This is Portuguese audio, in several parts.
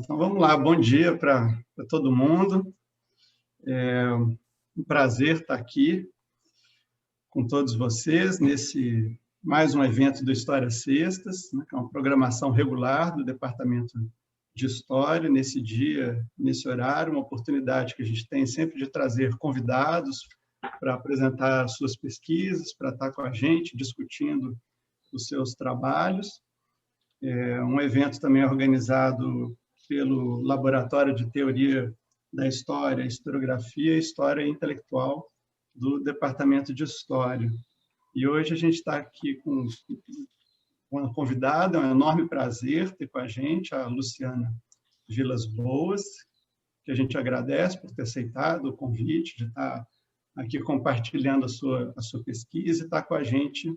Então vamos lá, bom dia para todo mundo. É um prazer estar aqui com todos vocês nesse mais um evento do História Sextas, né, que é uma programação regular do Departamento de História, nesse dia, nesse horário, uma oportunidade que a gente tem sempre de trazer convidados para apresentar suas pesquisas, para estar com a gente discutindo os seus trabalhos. É um evento também organizado pelo Laboratório de Teoria da História, Historiografia e História Intelectual do Departamento de História. E hoje a gente está aqui com uma convidada, é um enorme prazer ter com a gente a Luciana Vilas Boas, que a gente agradece por ter aceitado o convite de estar aqui compartilhando a sua pesquisa e estar com a gente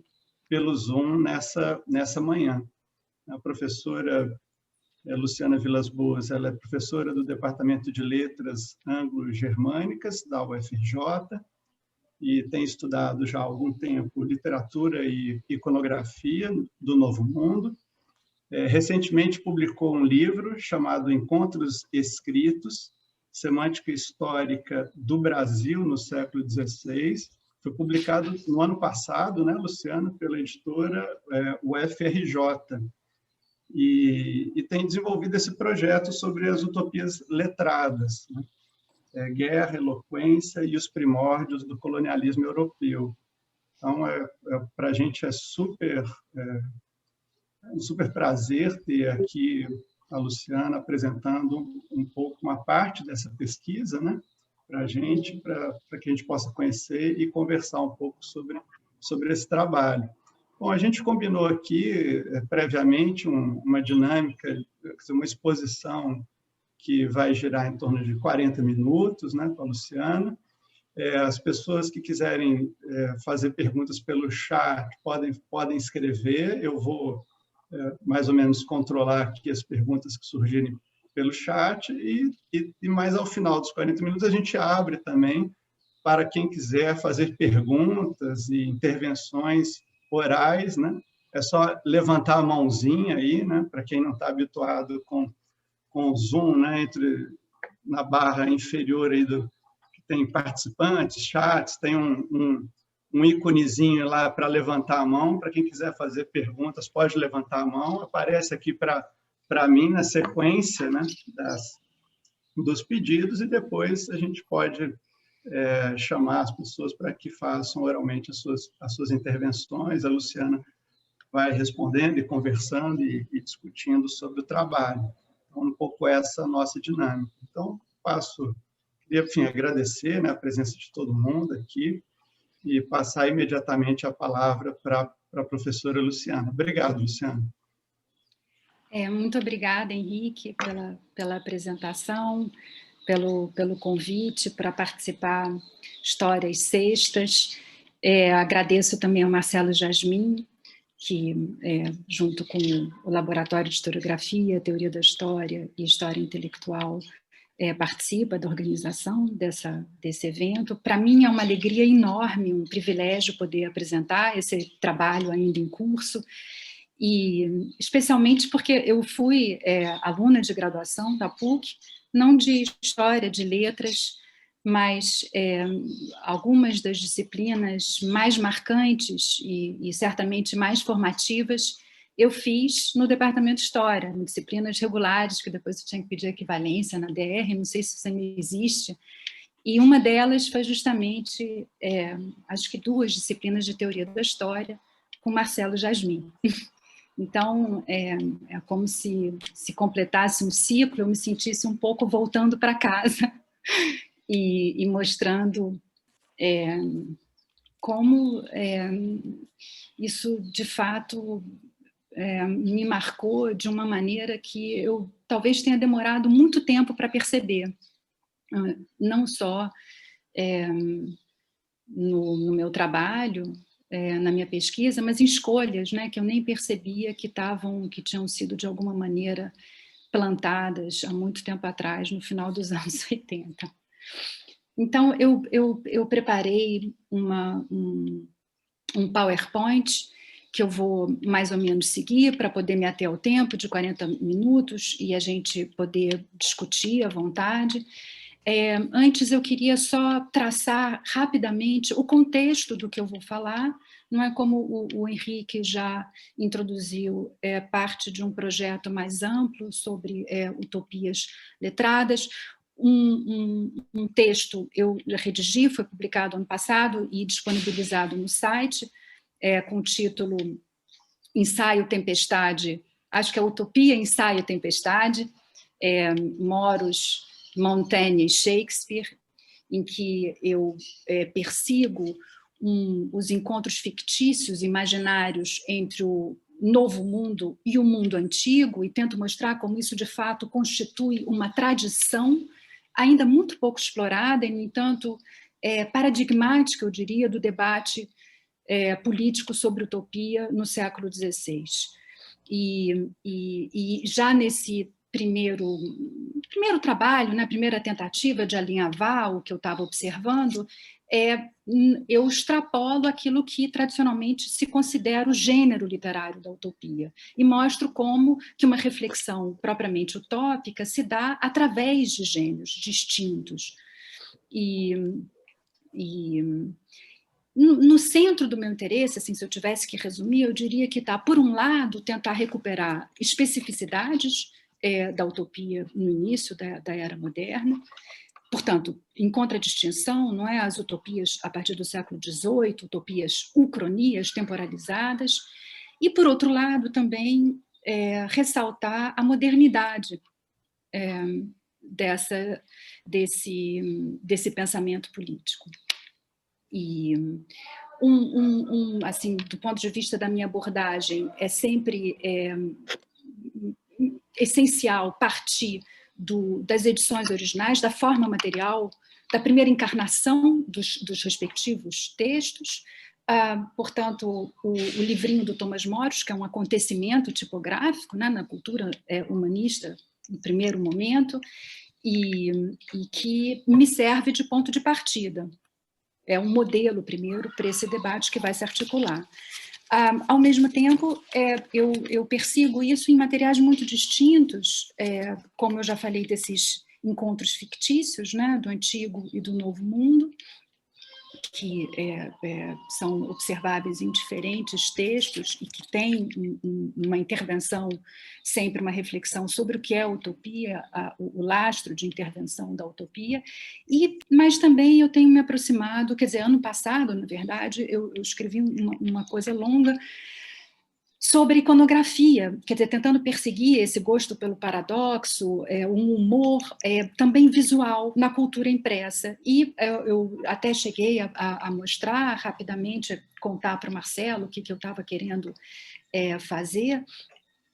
pelo Zoom nessa manhã. A professora Luciana Vilas Boas, ela é professora do Departamento de Letras Anglo-Germânicas da UFRJ e tem estudado já há algum tempo literatura e iconografia do Novo Mundo. Recentemente publicou um livro chamado Encontros Escritos, Semântica Histórica do Brasil no século XVI. Foi publicado no ano passado, né, Luciana, pela editora UFRJ. E tem desenvolvido esse projeto sobre as utopias letradas, né? Guerra, eloquência e os primórdios do colonialismo europeu. Então, para a gente é um super prazer ter aqui a Luciana apresentando um pouco, uma parte dessa pesquisa, né, para a gente, para que a gente possa conhecer e conversar um pouco sobre esse trabalho. Bom, a gente combinou aqui, previamente, uma dinâmica, uma exposição que vai girar em torno de 40 minutos, né, com a Luciana. As pessoas que quiserem fazer perguntas pelo chat podem escrever. Eu vou mais ou menos controlar aqui as perguntas que surgirem pelo chat e mais ao final dos 40 minutos a gente abre também para quem quiser fazer perguntas e intervenções orais, né? É só levantar a mãozinha aí, né? Para quem não está habituado com o Zoom, né? Na barra inferior aí que tem participantes, chats, tem um íconezinho lá para levantar a mão. Para quem quiser fazer perguntas, pode levantar a mão. Aparece aqui para mim na sequência, né? Dos pedidos, e depois a gente pode chamar as pessoas para que façam oralmente as suas intervenções. A Luciana vai respondendo e conversando e discutindo sobre o trabalho. Então, um pouco essa nossa dinâmica. Então, queria, enfim, agradecer, né, a presença de todo mundo aqui e passar imediatamente a palavra para a professora Luciana. Obrigado, Luciana. Muito obrigada, Henrique, pela apresentação, pelo convite para participar Histórias Sextas. Agradeço também ao Marcelo Jasmin, que, junto com o Laboratório de Historiografia, Teoria da História e História Intelectual, participa da organização desse evento. Para mim é uma alegria enorme, um privilégio poder apresentar esse trabalho ainda em curso, e especialmente porque eu fui aluna de graduação da PUC, não de História, de Letras, mas algumas das disciplinas mais marcantes e certamente mais formativas eu fiz no Departamento de História, em disciplinas regulares, que depois eu tinha que pedir equivalência na DR, não sei se isso ainda existe, e uma delas foi justamente, acho que 2 disciplinas de Teoria da História, com Marcelo Jasmin. Então, é como se completasse um ciclo, eu me sentisse um pouco voltando para casa e mostrando como isso, de fato, me marcou de uma maneira que eu talvez tenha demorado muito tempo para perceber, não só no meu trabalho, na minha pesquisa, mas em escolhas, né, que eu nem percebia que tinham sido de alguma maneira plantadas há muito tempo atrás, no final dos anos 80. Então, eu preparei um PowerPoint que eu vou mais ou menos seguir para poder me ater ao tempo de 40 minutos e a gente poder discutir à vontade. Antes eu queria só traçar rapidamente o contexto do que eu vou falar, não é como o Henrique já introduziu, parte de um projeto mais amplo sobre utopias letradas. Um texto eu redigi, foi publicado ano passado e disponibilizado no site, com o título Ensaio Tempestade, acho que é Utopia, Ensaio Tempestade, Moros, Montaigne e Shakespeare, em que eu persigo os encontros fictícios, imaginários entre o novo mundo e o mundo antigo, e tento mostrar como isso, de fato, constitui uma tradição ainda muito pouco explorada e, no entanto, paradigmática, eu diria, do debate político sobre utopia no século XVI. E já nesse primeiro trabalho, né, primeira tentativa de alinhavar o que eu estava observando, eu extrapolo aquilo que tradicionalmente se considera o gênero literário da utopia e mostro como que uma reflexão propriamente utópica se dá através de gêneros distintos. No centro do meu interesse, assim, se eu tivesse que resumir, eu diria que está, por um lado, tentar recuperar especificidades da utopia no início da era moderna, portanto, em contradistinção, não é, as utopias a partir do século XVIII, utopias ucronias, temporalizadas, e, por outro lado, também ressaltar a modernidade desse pensamento político. E, assim, do ponto de vista da minha abordagem, é sempre essencial partir das edições originais, da forma material, da primeira encarnação dos respectivos textos. Portanto, o livrinho do Tomás Moros, que é um acontecimento tipográfico, né, na cultura humanista, no primeiro momento, e que me serve de ponto de partida. É um modelo, primeiro, para esse debate que vai se articular. Ao mesmo tempo, eu persigo isso em materiais muito distintos, como eu já falei desses encontros fictícios, né, do Antigo e do Novo Mundo, que são observáveis em diferentes textos e que têm uma intervenção, sempre uma reflexão sobre o que é a utopia, o lastro de intervenção da utopia, mas também eu tenho me aproximado, quer dizer, ano passado, na verdade, eu escrevi uma coisa longa sobre iconografia, quer dizer, tentando perseguir esse gosto pelo paradoxo, um humor também visual na cultura impressa. E eu até cheguei a mostrar rapidamente, contar para o Marcelo o que eu estava querendo fazer.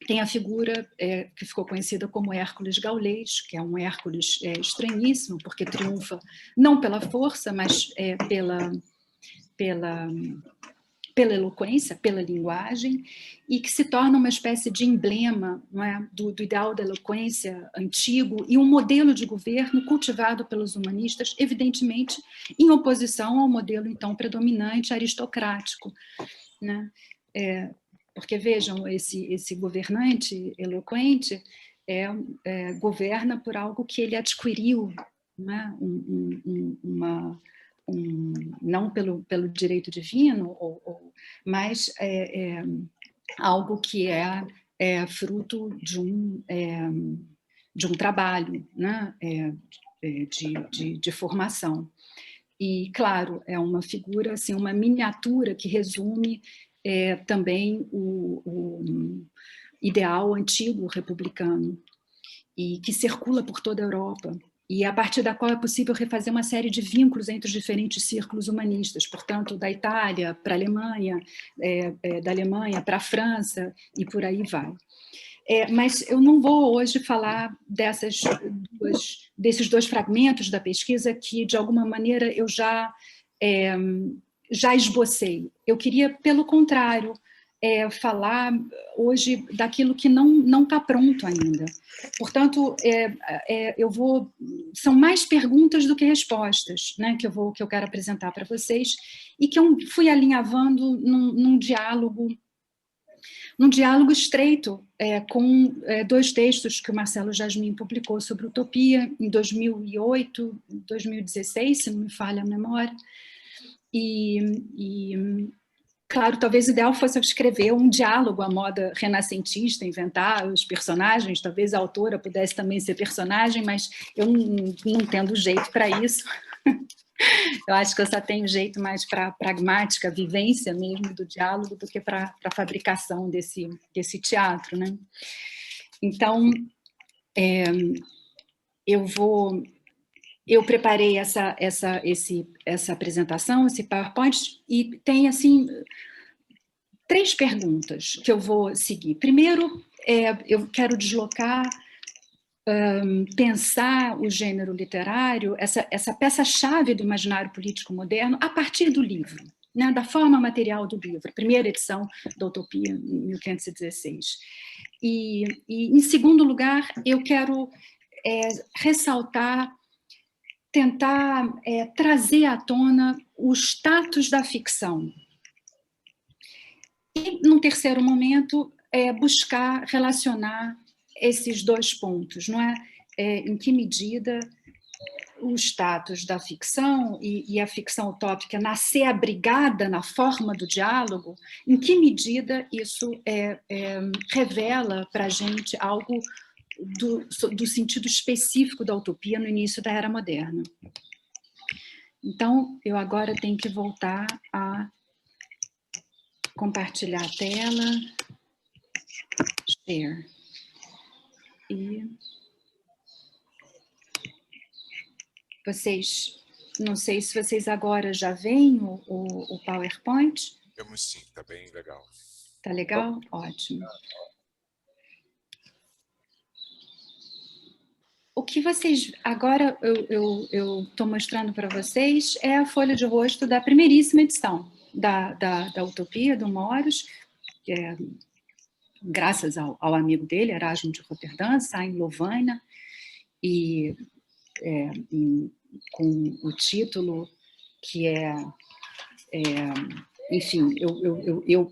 Tem a figura que ficou conhecida como Hércules Gaulês, que é um Hércules estranhíssimo, porque triunfa não pela força, mas pela eloquência, pela linguagem, e que se torna uma espécie de emblema, não é, do ideal da eloquência antigo e um modelo de governo cultivado pelos humanistas, evidentemente em oposição ao modelo então predominante aristocrático, né? Porque vejam, esse governante eloquente governa por algo que ele adquiriu, né? Não pelo direito divino, mas algo que é fruto de um trabalho, né, de formação. E, claro, é uma figura, assim, uma miniatura que resume também o ideal antigo republicano e que circula por toda a Europa, e a partir da qual é possível refazer uma série de vínculos entre os diferentes círculos humanistas, portanto, da Itália para a Alemanha, da Alemanha para a França, e por aí vai. Mas eu não vou hoje falar desses dois fragmentos da pesquisa que, de alguma maneira, eu já esbocei. Eu queria, pelo contrário, falar hoje daquilo que não está pronto ainda. Portanto, são mais perguntas do que respostas, né, que eu quero apresentar para vocês, e que eu fui alinhavando num diálogo num diálogo estreito com dois textos que o Marcelo Jasmin publicou sobre utopia em 2008, 2016, se não me falha a memória. Claro, talvez o ideal fosse escrever um diálogo à moda renascentista, inventar os personagens, talvez a autora pudesse também ser personagem, mas eu não tendo jeito para isso. Eu acho que eu só tenho jeito mais para a pragmática, vivência mesmo do diálogo, do que para a fabricação desse teatro, né? Então, eu preparei essa apresentação, esse PowerPoint, e tem, assim, 3 perguntas que eu vou seguir. Primeiro, eu quero deslocar, pensar o gênero literário, essa peça-chave do imaginário político moderno, a partir do livro, né, da forma material do livro, primeira edição da Utopia, em 1516. E em segundo lugar, eu quero ressaltar, tentar trazer à tona o status da ficção. E, num terceiro momento, buscar relacionar esses 2 pontos, não é? Em que medida o status da ficção e a ficção utópica nascer abrigada na forma do diálogo, em que medida isso revela para a gente algo do sentido específico da utopia no início da Era Moderna. Então, eu agora tenho que voltar a compartilhar a tela, share, e vocês, não sei se vocês agora já veem o PowerPoint. Vemos sim, está bem legal. Tá legal? Ótimo. O que vocês, agora eu estou mostrando para vocês é a folha de rosto da primeiríssima edição da Utopia, do Moros, graças ao amigo dele, Erasmo de Roterdã, sai em Lovaina, e com o título que enfim, eu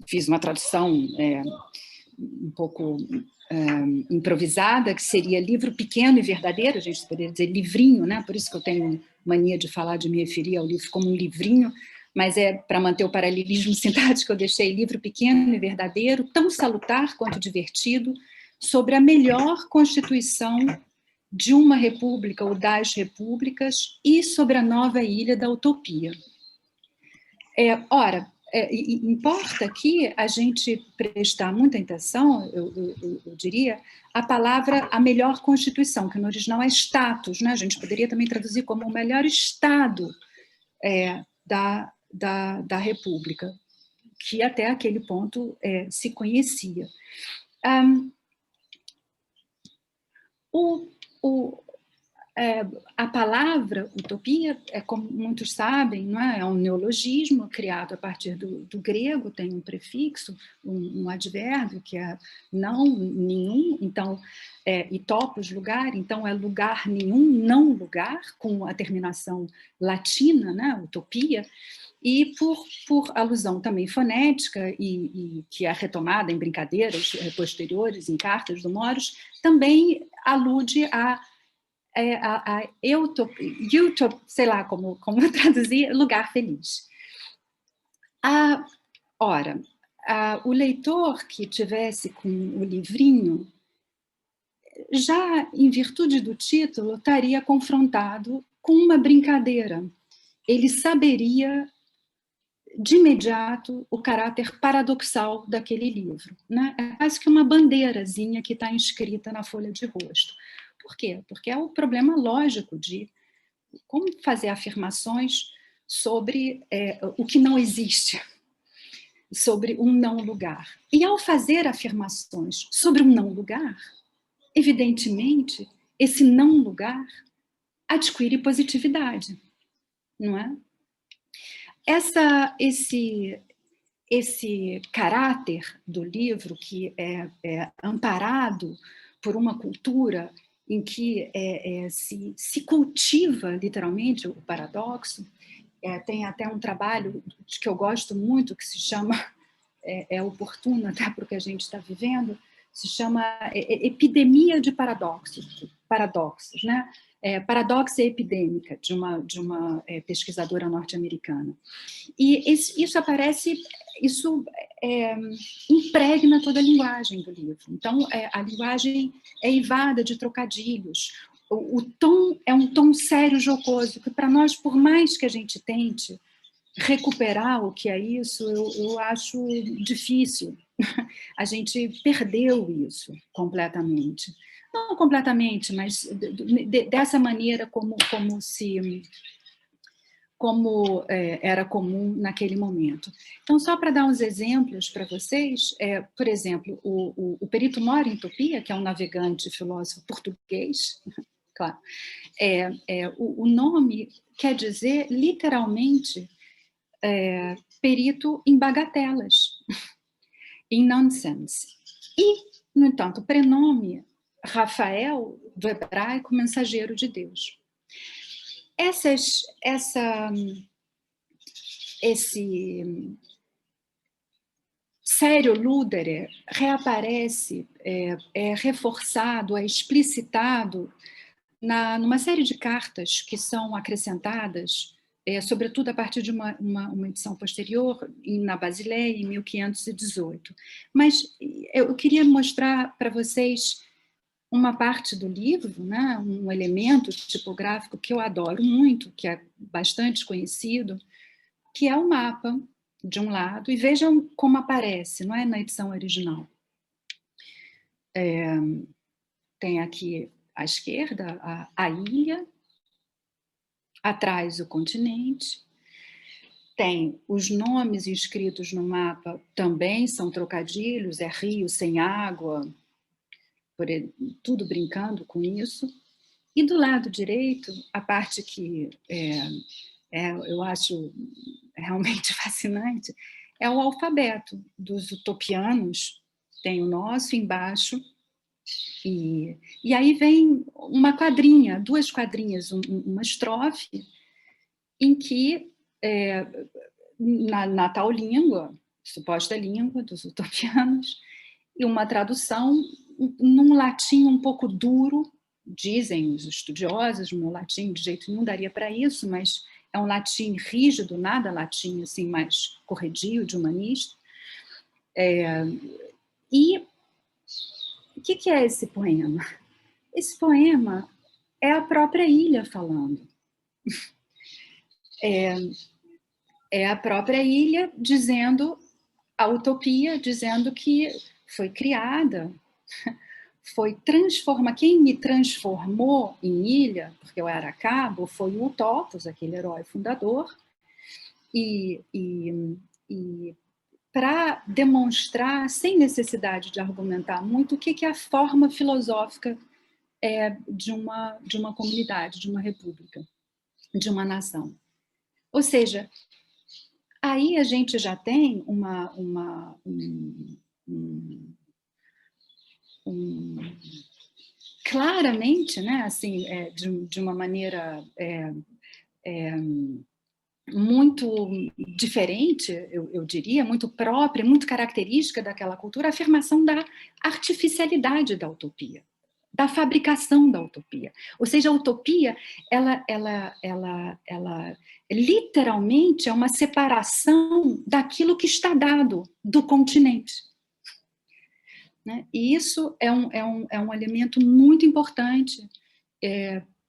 fiz uma tradução um pouco improvisada, que seria livro pequeno e verdadeiro, a gente poderia dizer livrinho, né? Por isso que eu tenho mania de falar, de me referir ao livro como um livrinho, mas para manter o paralelismo sintático, eu deixei livro pequeno e verdadeiro, tão salutar quanto divertido, sobre a melhor constituição de uma república ou das repúblicas e sobre a nova ilha da utopia. Ora, importa aqui a gente prestar muita atenção, eu diria, a palavra a melhor constituição, que no original é status, né? A gente poderia também traduzir como o melhor estado da república, que até aquele ponto se conhecia. A palavra utopia, como muitos sabem, não é um neologismo criado a partir do grego, tem um prefixo, um advérbio, que é não, nenhum, então, e topos, lugar, então é lugar nenhum, não lugar, com a terminação latina, né, utopia, e por alusão também fonética, e que é retomada em brincadeiras posteriores, em cartas do Moros, também alude a sei lá como traduzir, lugar feliz. Ora, o leitor que tivesse com o livrinho, já em virtude do título, estaria confrontado com uma brincadeira. Ele saberia de imediato o caráter paradoxal daquele livro, né? É quase que uma bandeirazinha que está inscrita na folha de rosto. Por quê? Porque é o problema lógico de como fazer afirmações sobre o que não existe, sobre um não lugar. E ao fazer afirmações sobre um não lugar, evidentemente, esse não lugar adquire positividade, não é? Esse caráter do livro, que é amparado por uma cultura em que se cultiva literalmente o paradoxo, tem até um trabalho que eu gosto muito, que se chama é oportuno até para o que a gente está vivendo, se chama epidemia de paradoxos, né? Paradoxia epidêmica, de uma pesquisadora norte-americana. E isso aparece, isso impregna toda a linguagem do livro. Então, a linguagem é eivada de trocadilhos. O tom é um tom sério, jocoso, que para nós, por mais que a gente tente recuperar o que é isso, eu acho difícil. A gente perdeu isso completamente. Não completamente, mas dessa maneira como era comum naquele momento. Então, só para dar uns exemplos para vocês, por exemplo, o Perito Moro em Utopia, que é um navegante filósofo português, claro, o nome quer dizer, literalmente, perito em bagatelas, em nonsense. E, no entanto, o prenome Rafael, do hebraico, mensageiro de Deus. Esse sério Luderer reaparece, reforçado, explicitado numa série de cartas que são acrescentadas, sobretudo a partir de uma edição posterior, na Basileia, em 1518. Mas eu queria mostrar para vocês uma parte do livro, né, um elemento tipográfico que eu adoro muito, que é bastante conhecido, que é o mapa, de um lado, e vejam como aparece, não é na edição original. Tem aqui à esquerda a ilha, atrás o continente, tem os nomes inscritos no mapa, também são trocadilhos, é rio sem água, tudo brincando com isso. E do lado direito, a parte que eu acho realmente fascinante, é o alfabeto dos utopianos, tem o nosso embaixo, e aí vem uma quadrinha, duas quadrinhas, uma estrofe, em que, na tal língua, suposta língua dos utopianos, e uma tradução num latim um pouco duro, dizem os estudiosos, meu latim de jeito nenhum daria para isso, mas é um latim rígido, nada latim assim mais corredio, de humanista. E o que é esse poema? Esse poema é a própria ilha falando. É a própria ilha dizendo, a utopia dizendo que foi criada, quem me transformou em ilha, porque eu era cabo, foi o Utopos, aquele herói fundador, e para demonstrar, sem necessidade de argumentar muito, o que é a forma filosófica de uma comunidade, de uma república, de uma nação. Ou seja, aí a gente já tem claramente, né, assim, de uma maneira muito diferente, eu diria, muito própria, muito característica daquela cultura, a afirmação da artificialidade da utopia, da fabricação da utopia. Ou seja, a utopia, ela literalmente é uma separação daquilo que está dado, do continente. Né? E isso é um elemento muito importante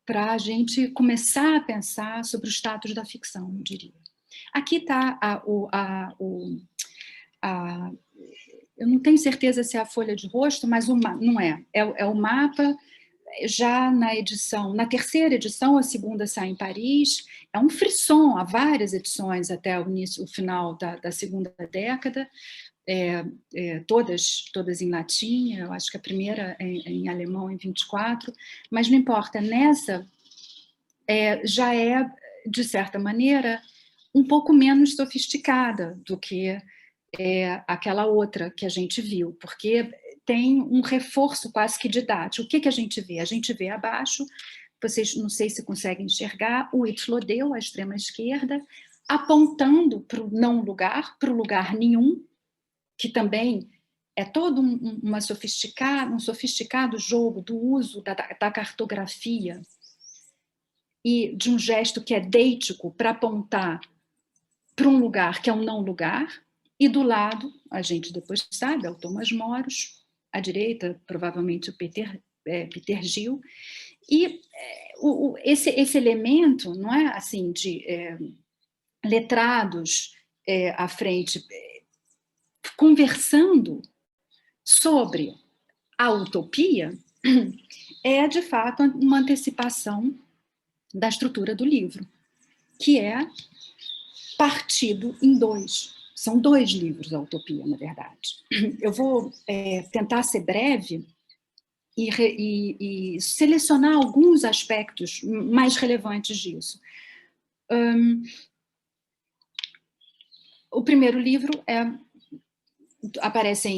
para a gente começar a pensar sobre o status da ficção, eu diria. Aqui está eu não tenho certeza se é a folha de rosto, mas não é. É o mapa, já na terceira edição, a segunda sai em Paris, é um frisson, há várias edições até o final da segunda década, todas em latim, eu acho que a primeira em alemão em 24, mas não importa, nessa já é, de certa maneira, um pouco menos sofisticada do que aquela outra que a gente viu, porque tem um reforço quase que didático. O que a gente vê? A gente vê abaixo, vocês não sei se conseguem enxergar, o Itlodeu, à extrema esquerda, apontando para o não lugar, para o lugar nenhum, que também é todo um sofisticado jogo do uso da cartografia e de um gesto que é deítico para apontar para um lugar que é um não lugar, e do lado, a gente depois sabe, é o Thomas Moros, à direita, provavelmente o Peter Gil, e esse elemento, não é, assim, de letrados à frente, conversando sobre a utopia, é, de fato, uma antecipação da estrutura do livro, que é partido em dois. São 2 livros, a utopia, na verdade. Eu vou tentar ser breve e selecionar alguns aspectos mais relevantes disso. O primeiro livro aparece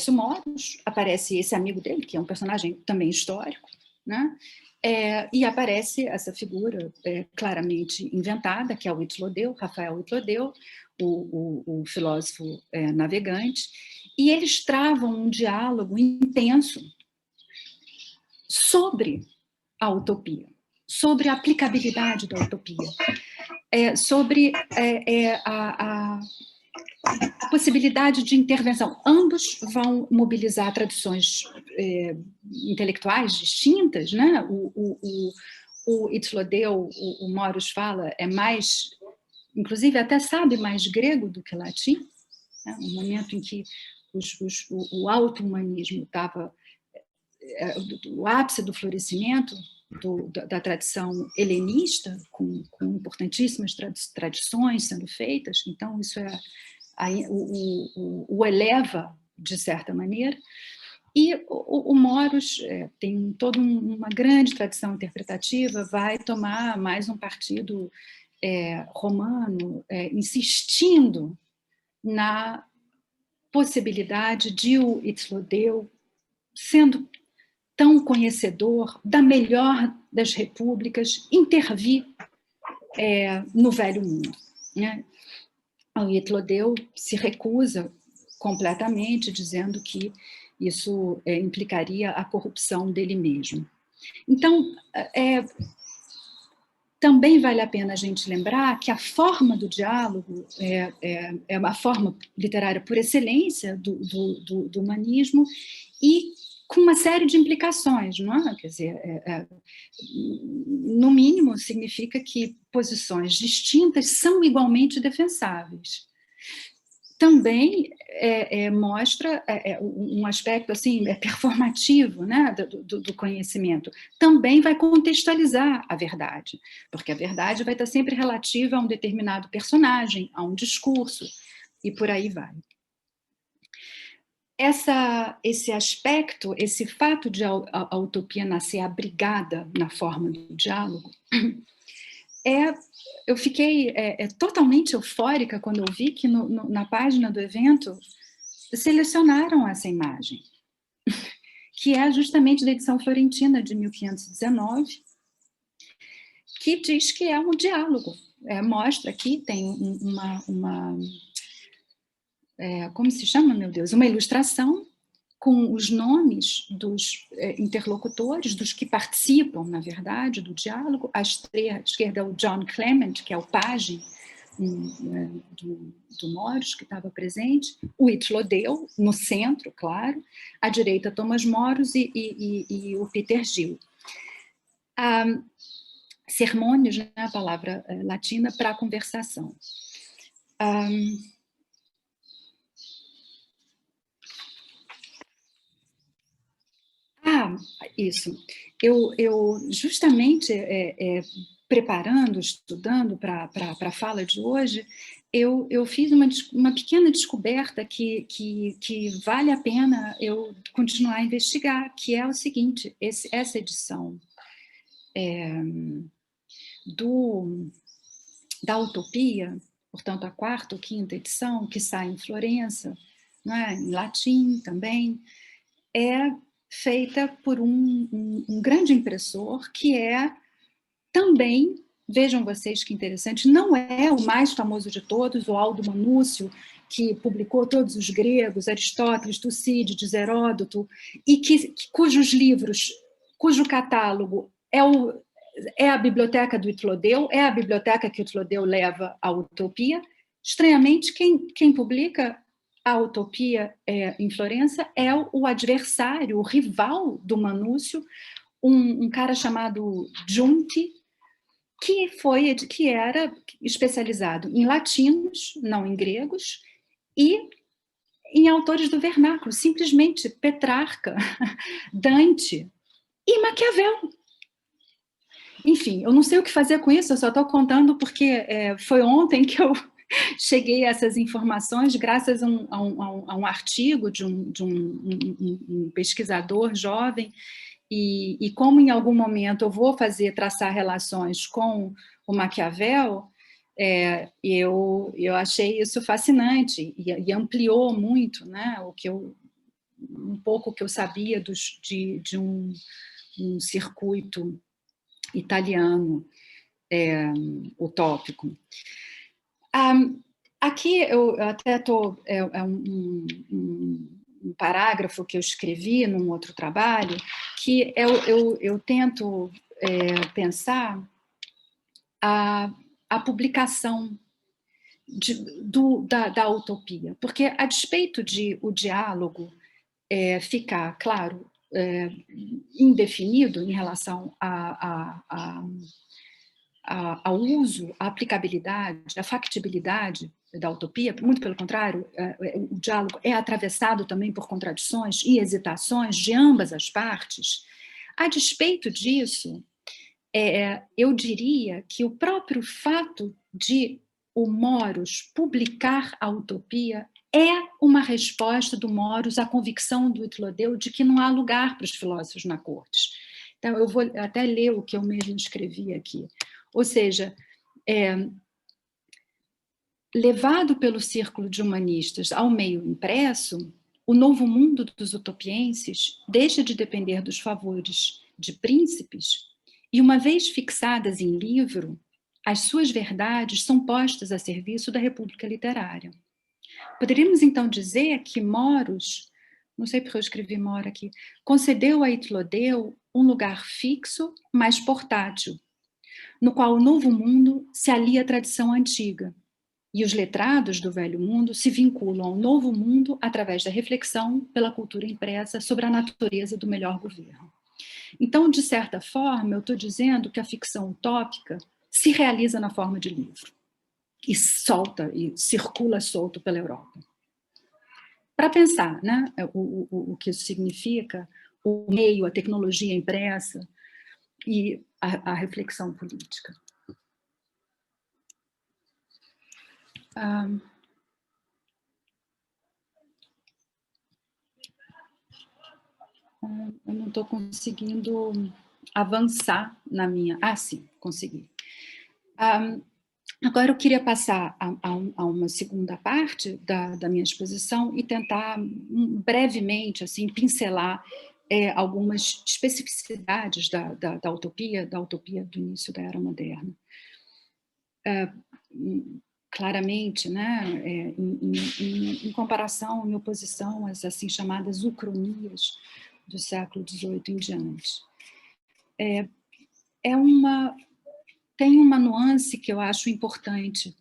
o Moros, aparece esse amigo dele, que é um personagem também histórico, né? E aparece essa figura claramente inventada, que é o Wittloodeu, Rafael Wittloodeu, o filósofo navegante, e eles travam um diálogo intenso sobre a utopia, sobre a aplicabilidade da utopia, sobre a possibilidade de intervenção. Ambos vão mobilizar tradições intelectuais distintas, né? O Wittloodeu, o Moros fala, é mais, inclusive até sabe mais grego do que latim, né? Um momento em que o auto-humanismo estava o ápice do florescimento da tradição helenista, com importantíssimas tradições sendo feitas, então isso o eleva, de certa maneira, e o Moros tem toda uma grande tradição interpretativa, vai tomar mais um partido romano, insistindo na possibilidade de o Wittloodeu, sendo tão conhecedor da melhor das repúblicas, intervir no velho mundo, né? O Wittloodeu se recusa completamente, dizendo que isso implicaria a corrupção dele mesmo. Então, também vale a pena a gente lembrar que a forma do diálogo é uma forma literária por excelência do humanismo e com uma série de implicações, não é? Quer dizer, no mínimo, significa que posições distintas são igualmente defensáveis. Também mostra um aspecto assim, performativo, né, do conhecimento. Também vai contextualizar a verdade, porque a verdade vai estar sempre relativa a um determinado personagem, a um discurso, e por aí vai. Esse aspecto, esse fato de a utopia nascer abrigada na forma do diálogo, eu fiquei totalmente eufórica quando eu vi que na página do evento selecionaram essa imagem, que é justamente da edição florentina de 1519, que diz que é um diálogo. Mostra aqui, tem como se chama, meu Deus? Uma ilustração com os nomes dos interlocutores, dos que participam, na verdade, do diálogo. À esquerda é o John Clement, que é o pajem do Moros, que estava presente, o Wittloodeu, no centro, claro, à direita Thomas Moros e o Peter Gil. Sermônios, né, a palavra latina para a conversação. Isso. Eu justamente preparando, estudando para a fala de hoje, eu fiz uma pequena descoberta que vale a pena eu continuar a investigar, que é o seguinte: essa edição da Utopia, portanto a 4ª ou 5ª edição, que sai em Florença, não é? Em latim também, é feita por um grande impressor, que também, vejam vocês que interessante, não é o mais famoso de todos, o Aldo Manúcio, que publicou todos os gregos, Aristóteles, Tucídides, Heródoto, e cujos livros, cujo catálogo é a biblioteca do Itlodeu, é a biblioteca que o Itlodeu leva à Utopia. Estranhamente, quem publica a Utopia em Florença é o adversário, o rival do Manúcio, um cara chamado Giunti, que era especializado em latinos, não em gregos, e em autores do vernáculo, simplesmente Petrarca, Dante e Maquiavel. Enfim, eu não sei o que fazer com isso, eu só estou contando porque foi ontem que eu cheguei a essas informações graças a um artigo de um pesquisador jovem, e como em algum momento eu vou traçar relações com o Maquiavel, eu achei isso fascinante e ampliou muito, né, um pouco o que eu sabia de um circuito italiano utópico. Aqui eu até estou... um parágrafo que eu escrevi num outro trabalho, que eu tento pensar a publicação da utopia, porque a despeito de o diálogo ficar, claro, indefinido em relação ao uso, à aplicabilidade, à factibilidade da utopia, muito pelo contrário, o diálogo é atravessado também por contradições e hesitações de ambas as partes. A despeito disso, eu diria que o próprio fato de o Moros publicar a utopia é uma resposta do Moros à convicção do Itlodeu de que não há lugar para os filósofos na corte. Então, eu vou até ler o que eu mesmo escrevi aqui. Ou seja, levado pelo círculo de humanistas ao meio impresso, o novo mundo dos utopienses deixa de depender dos favores de príncipes e, uma vez fixadas em livro, as suas verdades são postas a serviço da república literária. Poderíamos, então, dizer que Moros, não sei porque eu escrevi Moro aqui, concedeu a Itlodeu um lugar fixo, mas portátil, no qual o novo mundo se alia à tradição antiga, e os letrados do velho mundo se vinculam ao novo mundo através da reflexão pela cultura impressa sobre a natureza do melhor governo. Então, de certa forma, eu estou dizendo que a ficção utópica se realiza na forma de livro, e circula solto pela Europa. Para pensar, né, o que isso significa, o meio, a tecnologia impressa e a reflexão política. Eu não estou conseguindo avançar na minha... sim, consegui. Agora eu queria passar a uma segunda parte da minha exposição e tentar brevemente assim, pincelar algumas especificidades da utopia do início da Era Moderna. Claramente, né, em comparação, em oposição às assim chamadas ucronias do século XVIII em diante. Tem uma nuance que eu acho importante,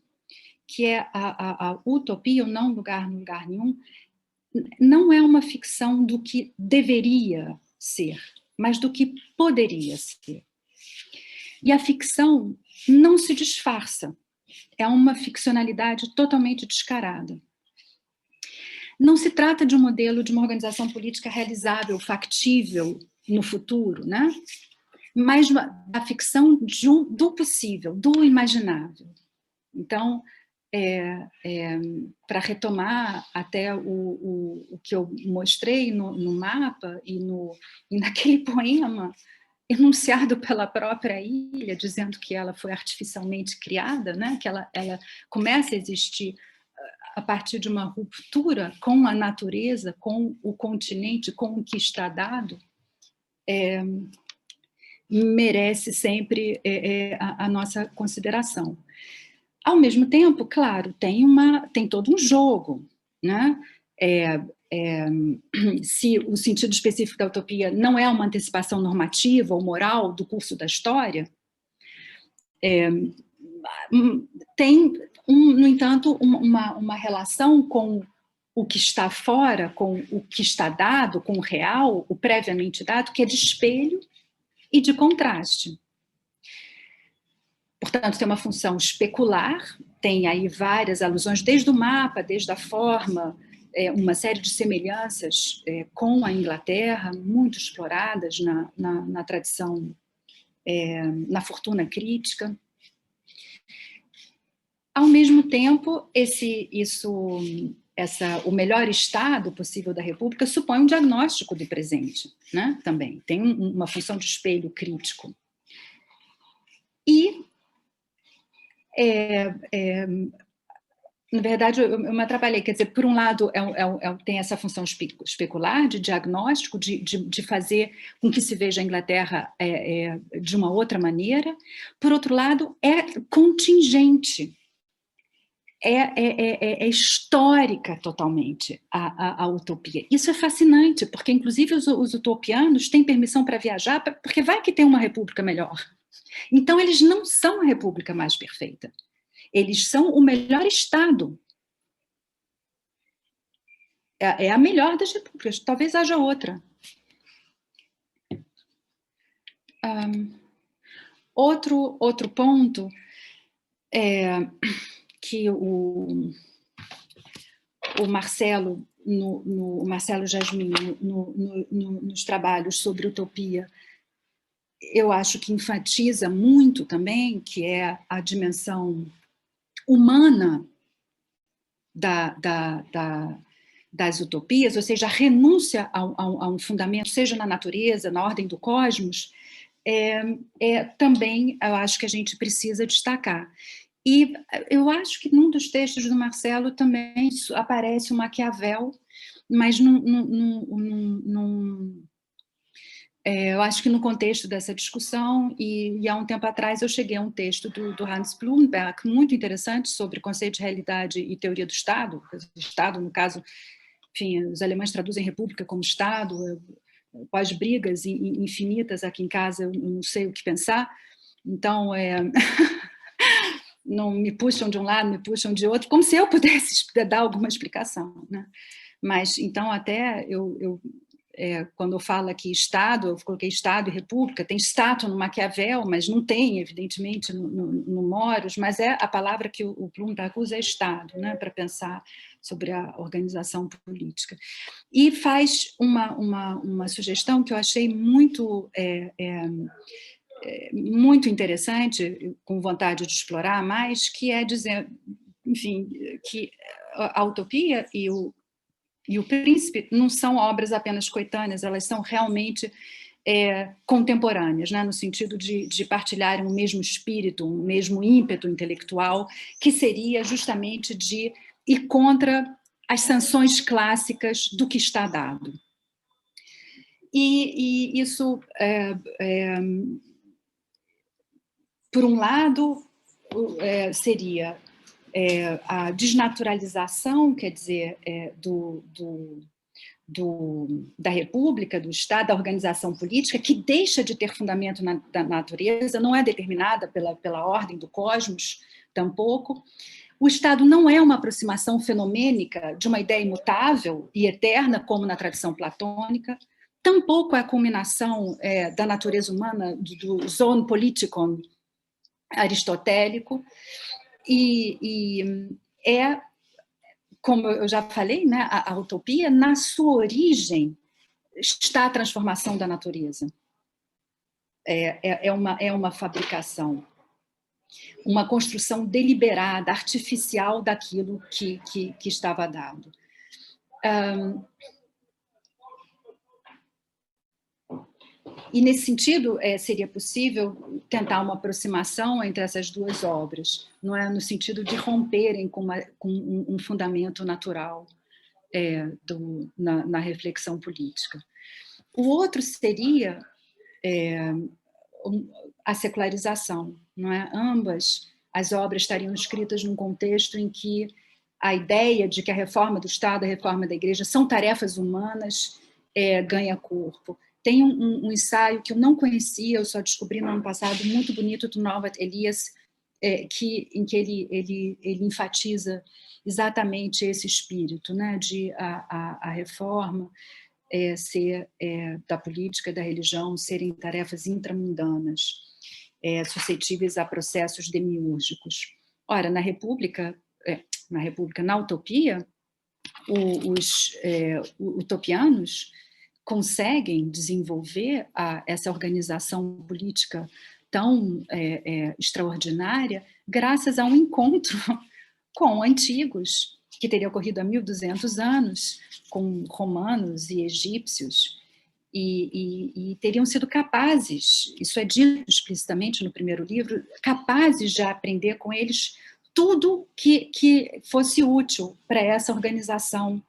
que é a utopia, ou não lugar no lugar nenhum, não é uma ficção do que deveria ser, mas do que poderia ser. E a ficção não se disfarça, é uma ficcionalidade totalmente descarada. Não se trata de um modelo de uma organização política realizável, factível no futuro, né? Mas da ficção do possível, do imaginável. Então, para retomar até o que eu mostrei no mapa e naquele poema enunciado pela própria ilha, dizendo que ela foi artificialmente criada, né? Que ela começa a existir a partir de uma ruptura com a natureza, com o continente, com o que está dado, merece sempre a nossa consideração. Ao mesmo tempo, claro, tem todo um jogo, né? Se o sentido específico da utopia não é uma antecipação normativa ou moral do curso da história, tem, no entanto, uma relação com o que está fora, com o que está dado, com o real, o previamente dado, que é de espelho e de contraste. Portanto, tem uma função especular, tem aí várias alusões, desde o mapa, desde a forma, uma série de semelhanças com a Inglaterra, muito exploradas na tradição, na fortuna crítica. Ao mesmo tempo, o melhor estado possível da República supõe um diagnóstico do presente, né? Também tem uma função de espelho crítico. E, na verdade, eu me atrapalhei, quer dizer, por um lado, tem essa função especular, de diagnóstico, de fazer com que se veja a Inglaterra de uma outra maneira, por outro lado, é contingente, é histórica totalmente a utopia. Isso é fascinante, porque inclusive os utopianos têm permissão para viajar, porque vai que tem uma república melhor. Então eles não são a república mais perfeita, eles são o melhor estado. É a melhor das repúblicas, talvez haja outra. Outro ponto é que o Marcelo, o Marcelo Jasmin, nos trabalhos sobre utopia, eu acho que enfatiza muito também, que é a dimensão humana das utopias, ou seja, a renúncia a um fundamento, seja na natureza, na ordem do cosmos, também eu acho que a gente precisa destacar. E eu acho que num dos textos do Marcelo também aparece o Maquiavel, mas eu acho que no contexto dessa discussão, e há um tempo atrás eu cheguei a um texto do Hans Blumberg, muito interessante, sobre conceito de realidade e teoria do Estado. Estado, no caso, enfim, os alemães traduzem república como Estado, pós-brigas infinitas aqui em casa, eu não sei o que pensar, então não me puxam de um lado, me puxam de outro, como se eu pudesse dar alguma explicação, né? Mas, então, até quando eu falo aqui Estado, eu coloquei Estado e República, tem Stato no Maquiavel, mas não tem, evidentemente, no Moros, mas a palavra que o Bloomberg usa é Estado, né, para pensar sobre a organização política. E faz uma sugestão que eu achei muito muito interessante, com vontade de explorar mais, que é dizer, enfim, que a utopia e o Príncipe não são obras apenas coetâneas, elas são realmente contemporâneas, né, no sentido de partilharem o mesmo espírito, o mesmo ímpeto intelectual, que seria justamente de ir contra as sanções clássicas do que está dado. E isso, por um lado, seria a desnaturalização, quer dizer, da República, do Estado, da organização política, que deixa de ter fundamento na natureza, não é determinada pela ordem do cosmos, tampouco. O Estado não é uma aproximação fenomênica de uma ideia imutável e eterna, como na tradição platônica, tampouco é a culminação da natureza humana, do zoon politikon aristotélico, e como eu já falei, né, a utopia, na sua origem, está a transformação da natureza. É uma fabricação, uma construção deliberada, artificial daquilo que estava dado. E, nesse sentido, seria possível tentar uma aproximação entre essas duas obras, não é? No sentido de romperem com um fundamento natural na reflexão política. O outro seria a secularização, não é? Ambas as obras estariam escritas num contexto em que a ideia de que a reforma do Estado, a reforma da Igreja são tarefas humanas, ganha corpo. Tem um ensaio que eu não conhecia, eu só descobri no ano passado, muito bonito, do Norbert Elias, em que ele enfatiza exatamente esse espírito, né, de a reforma da política, da religião, serem tarefas intramundanas, suscetíveis a processos demiúrgicos. Ora, na utopia, os utopianos conseguem desenvolver essa organização política tão extraordinária graças a um encontro com antigos, que teria ocorrido há 1.200 anos, com romanos e egípcios, e teriam sido capazes, isso é dito explicitamente no primeiro livro, capazes de aprender com eles tudo que fosse útil para essa organização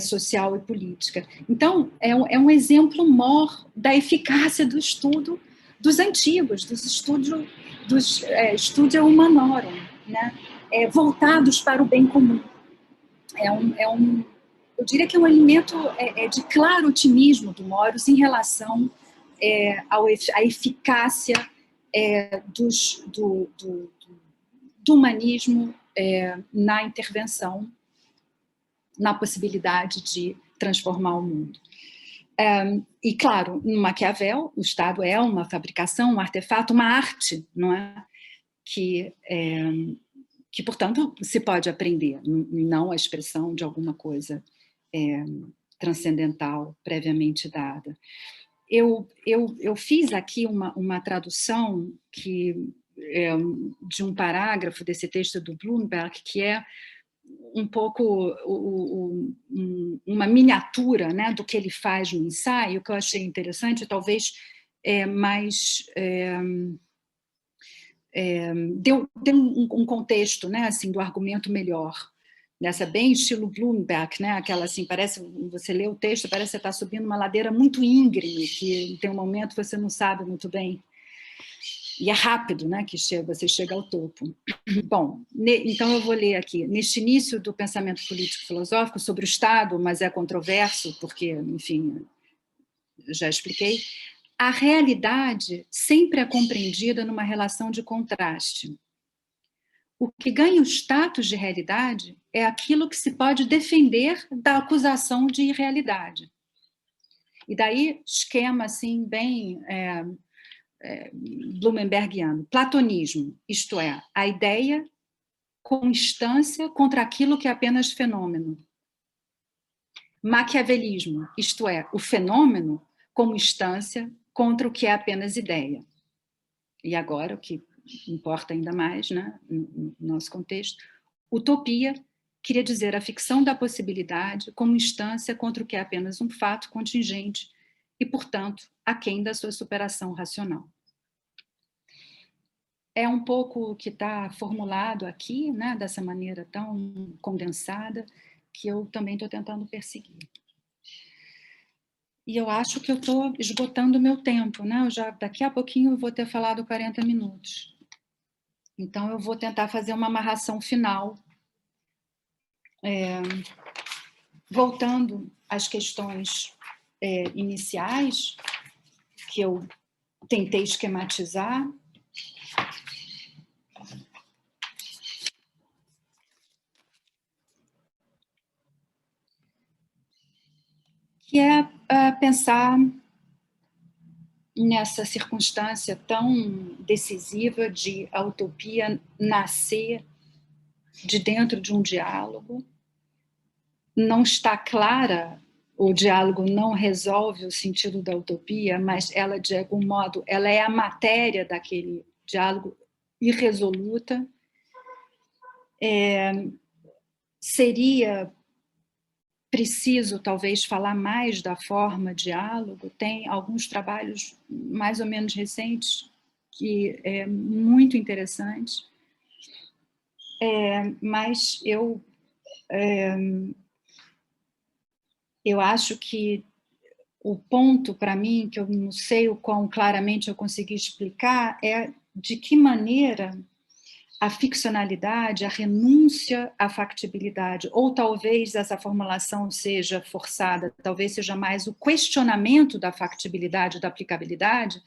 social e política. Então, é um exemplo maior da eficácia do estudo dos antigos, dos Studia Humanorum, né? Voltados para o bem comum. Eu diria que é um elemento de claro otimismo do Moros em relação à eficácia do humanismo na intervenção, na possibilidade de transformar o mundo. E, claro, no Maquiavel, o Estado é uma fabricação, um artefato, uma arte, não é? Que, portanto, se pode aprender, não a expressão de alguma coisa transcendental previamente dada. Eu fiz aqui uma tradução de um parágrafo desse texto do Bloomberg, que é um pouco uma miniatura, né, do que ele faz no ensaio, que eu achei interessante, talvez deu um contexto, né, assim, do argumento melhor, nessa bem estilo Bloomberg, né, aquela assim, parece, você lê o texto, parece que você está subindo uma ladeira muito íngreme, que tem um momento que você não sabe muito bem, e é rápido, né, que você chega ao topo. Bom, então eu vou ler aqui. Neste início do pensamento político-filosófico sobre o Estado, mas é controverso, porque, enfim, já expliquei, a realidade sempre é compreendida numa relação de contraste. O que ganha o status de realidade é aquilo que se pode defender da acusação de irrealidade. E daí, esquema assim, bem Blumenbergiano, platonismo, isto é, a ideia como instância contra aquilo que é apenas fenômeno. Maquiavelismo, isto é, o fenômeno como instância contra o que é apenas ideia. E agora, o que importa ainda mais, né, no nosso contexto, utopia queria dizer a ficção da possibilidade como instância contra o que é apenas um fato contingente e, portanto, aquém da sua superação racional. É um pouco o que está formulado aqui, né, dessa maneira tão condensada, que eu também estou tentando perseguir. E eu acho que eu estou esgotando o meu tempo, né? Daqui a pouquinho eu vou ter falado 40 minutos. Então, eu vou tentar fazer uma amarração final, voltando às questões iniciais, que eu tentei esquematizar. Que é pensar nessa circunstância tão decisiva de a utopia nascer de dentro de um diálogo. Não está clara, o diálogo não resolve o sentido da utopia, mas ela, de algum modo, ela é a matéria daquele diálogo irresoluta. Seria preciso, talvez, falar mais da forma diálogo. Tem alguns trabalhos mais ou menos recentes que é muito interessante, mas eu acho que o ponto para mim, que eu não sei o quão claramente eu consegui explicar, é de que maneira a ficcionalidade, a renúncia à factibilidade, ou talvez essa formulação seja forçada, talvez seja mais o questionamento da factibilidade, da aplicabilidade,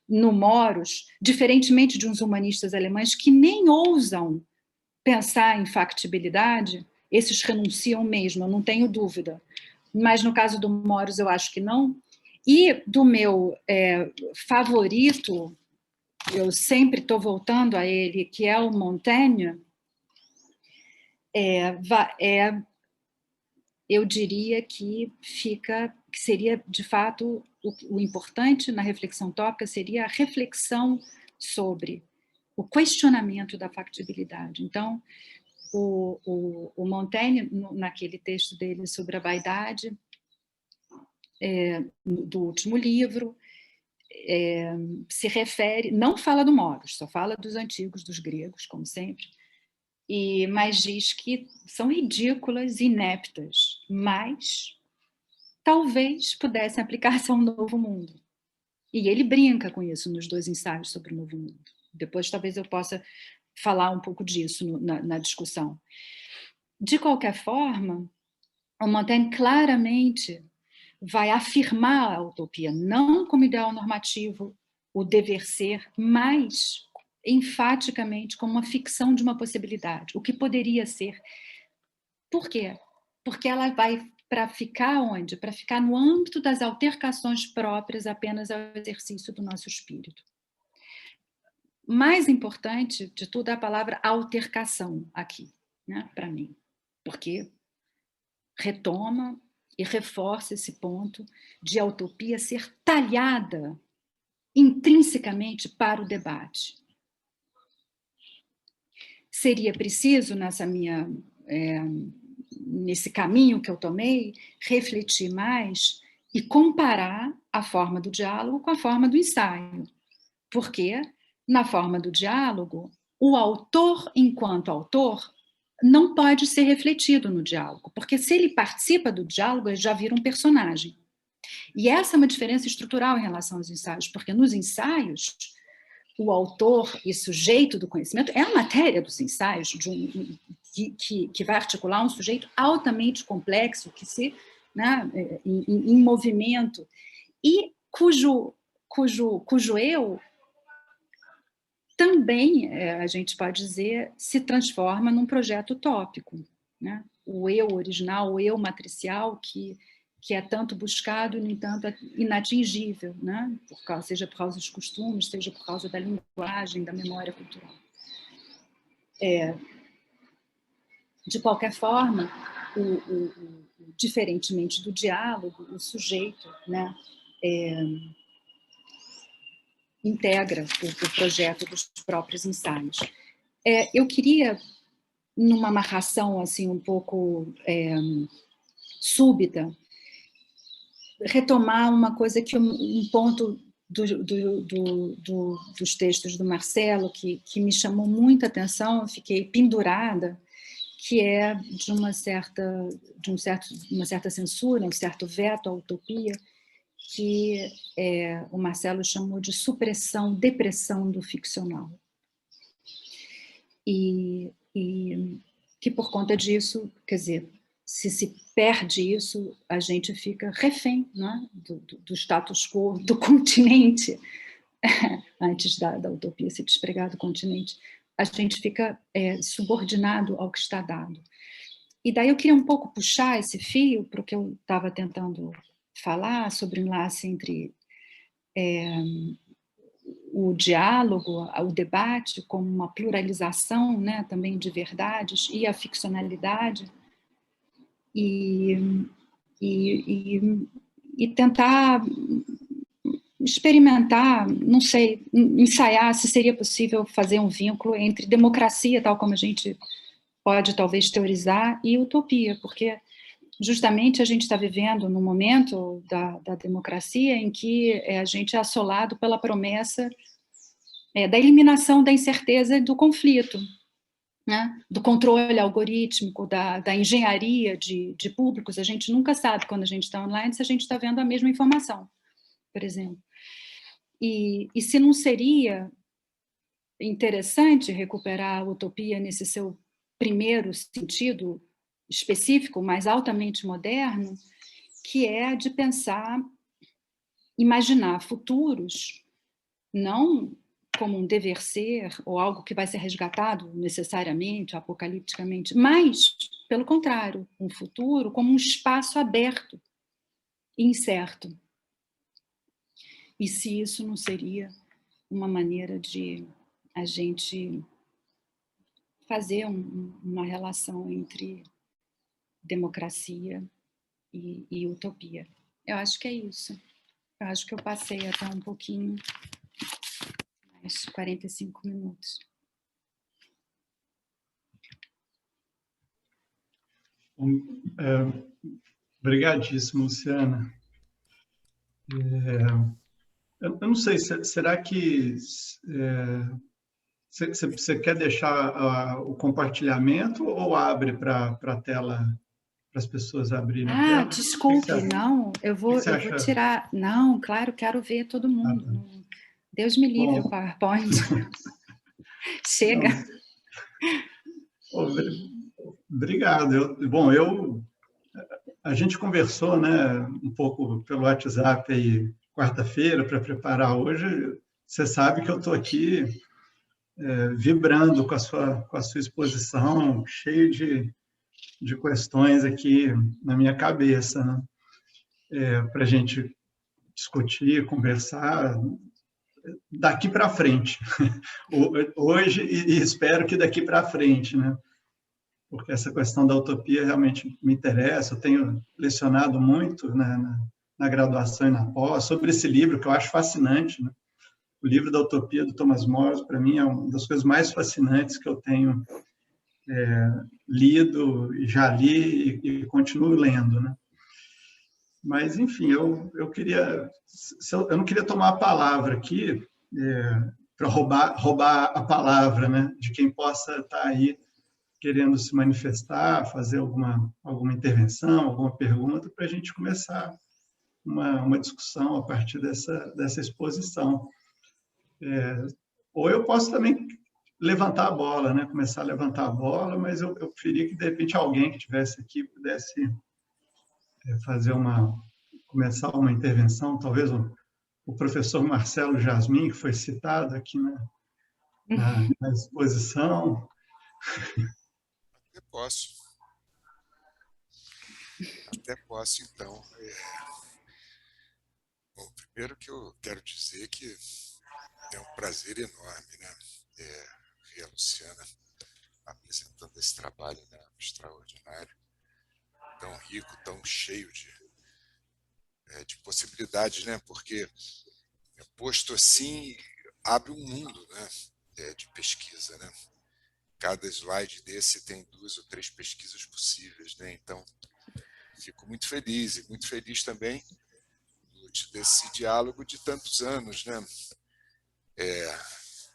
no moros, diferentemente de uns humanistas alemães que nem ousam pensar em factibilidade, esses renunciam mesmo, eu não tenho dúvida. Mas no caso do Moros eu acho que não. E do meu favorito, eu sempre estou voltando a ele, que é o Montaigne, eu diria que seria, de fato, o importante na reflexão tópica seria a reflexão sobre o questionamento da factibilidade. Então, o Montaigne, naquele texto dele sobre a vaidade, do último livro, se refere, não fala do Moros, só fala dos antigos, dos gregos, como sempre, mas diz que são ridículas, ineptas, mas talvez pudessem aplicar-se a um novo mundo. E ele brinca com isso nos 2 ensaios sobre o novo mundo. Depois talvez eu possa falar um pouco disso na discussão. De qualquer forma, o Montaigne claramente vai afirmar a utopia, não como ideal normativo, o dever ser, mas enfaticamente como uma ficção de uma possibilidade, o que poderia ser. Por quê? Porque ela vai para ficar onde? Para ficar no âmbito das altercações próprias apenas ao exercício do nosso espírito. Mais importante de tudo é a palavra altercação aqui, né, para mim, porque retoma e reforça esse ponto de a utopia ser talhada intrinsecamente para o debate. Seria preciso, nesse caminho que eu tomei, refletir mais e comparar a forma do diálogo com a forma do ensaio. Porque, na forma do diálogo, o autor, enquanto autor, não pode ser refletido no diálogo, porque se ele participa do diálogo, ele já vira um personagem. E essa é uma diferença estrutural em relação aos ensaios, porque nos ensaios, o autor e sujeito do conhecimento é a matéria dos ensaios, que vai articular um sujeito altamente complexo, que né, em movimento, e cujo eu também, a gente pode dizer, se transforma num projeto utópico, né? O eu original, o eu matricial, que é tanto buscado e, no entanto, inatingível, né? Seja por causa dos costumes, seja por causa da linguagem, da memória cultural. De qualquer forma, diferentemente do diálogo, o sujeito, né, integra o projeto dos próprios ensaios. Eu queria, numa amarração assim, um pouco súbita, retomar uma coisa que um ponto dos textos do Marcelo que me chamou muita atenção, eu fiquei pendurada, que é de uma certa censura, um certo veto à utopia, que o Marcelo chamou de supressão, depressão do ficcional. E que por conta disso, quer dizer, se perde isso, a gente fica refém, né, do status quo do continente, antes da utopia se despregar do continente, a gente fica subordinado ao que está dado. E daí eu queria um pouco puxar esse fio para o que eu estava tentando falar sobre o enlace entre o diálogo, o debate como uma pluralização, né, também de verdades, e a ficcionalidade, e tentar experimentar, não sei, ensaiar se seria possível fazer um vínculo entre democracia, tal como a gente pode talvez teorizar, e utopia, porque justamente a gente está vivendo no momento da democracia em que a gente é assolado pela promessa da eliminação da incerteza e do conflito, né? Do controle algorítmico, da engenharia de públicos. A gente nunca sabe, quando a gente está online, se a gente está vendo a mesma informação, por exemplo. E se não seria interessante recuperar a utopia nesse seu primeiro sentido específico, mas altamente moderno, que é de pensar, imaginar futuros, não como um dever ser ou algo que vai ser resgatado necessariamente, apocalipticamente, mas, pelo contrário, um futuro como um espaço aberto e incerto. E se isso não seria uma maneira de a gente fazer uma relação entre democracia e utopia? Eu acho que é isso. Eu acho que eu passei até um pouquinho, mais 45 minutos. Obrigadíssimo, Luciana. Eu não sei, será que você quer deixar o compartilhamento ou abre para a tela, para as pessoas abrirem a tela? Desculpe, não, eu vou tirar. Não, claro, quero ver todo mundo. Tá. Deus me livre. Bom, o PowerPoint. Chega. Obrigado. A gente conversou, né, um pouco pelo WhatsApp aí quarta-feira para preparar hoje. Você sabe que eu estou aqui vibrando com a sua exposição, cheio de questões aqui na minha cabeça, né? Para a gente discutir, conversar daqui para frente, hoje e espero que daqui para frente, né? Porque essa questão da utopia realmente me interessa. Eu tenho lecionado muito, né, na graduação e na pós sobre esse livro que eu acho fascinante, né? O livro da Utopia do Thomas More, para mim, é uma das coisas mais fascinantes que eu tenho lido, já li e continuo lendo, né? Mas, enfim, eu não queria tomar a palavra aqui para roubar a palavra, né, de quem possa estar aí querendo se manifestar, fazer alguma intervenção, alguma pergunta, para a gente começar uma discussão a partir dessa exposição. Ou eu posso também levantar a bola, né, começar a levantar a bola, mas eu preferia que, de repente, alguém que estivesse aqui pudesse começar uma intervenção, talvez o professor Marcelo Jasmin, que foi citado aqui na exposição. Até posso, então. Bom, primeiro que eu quero dizer que é um prazer enorme, né, ver a Luciana apresentando esse trabalho, né, extraordinário, tão rico, tão cheio de possibilidades, né, porque posto assim abre um mundo, né, de pesquisa, né. Cada slide desse tem 2 ou 3 pesquisas possíveis, né? Então, fico muito feliz e muito feliz também desse diálogo de tantos anos, né?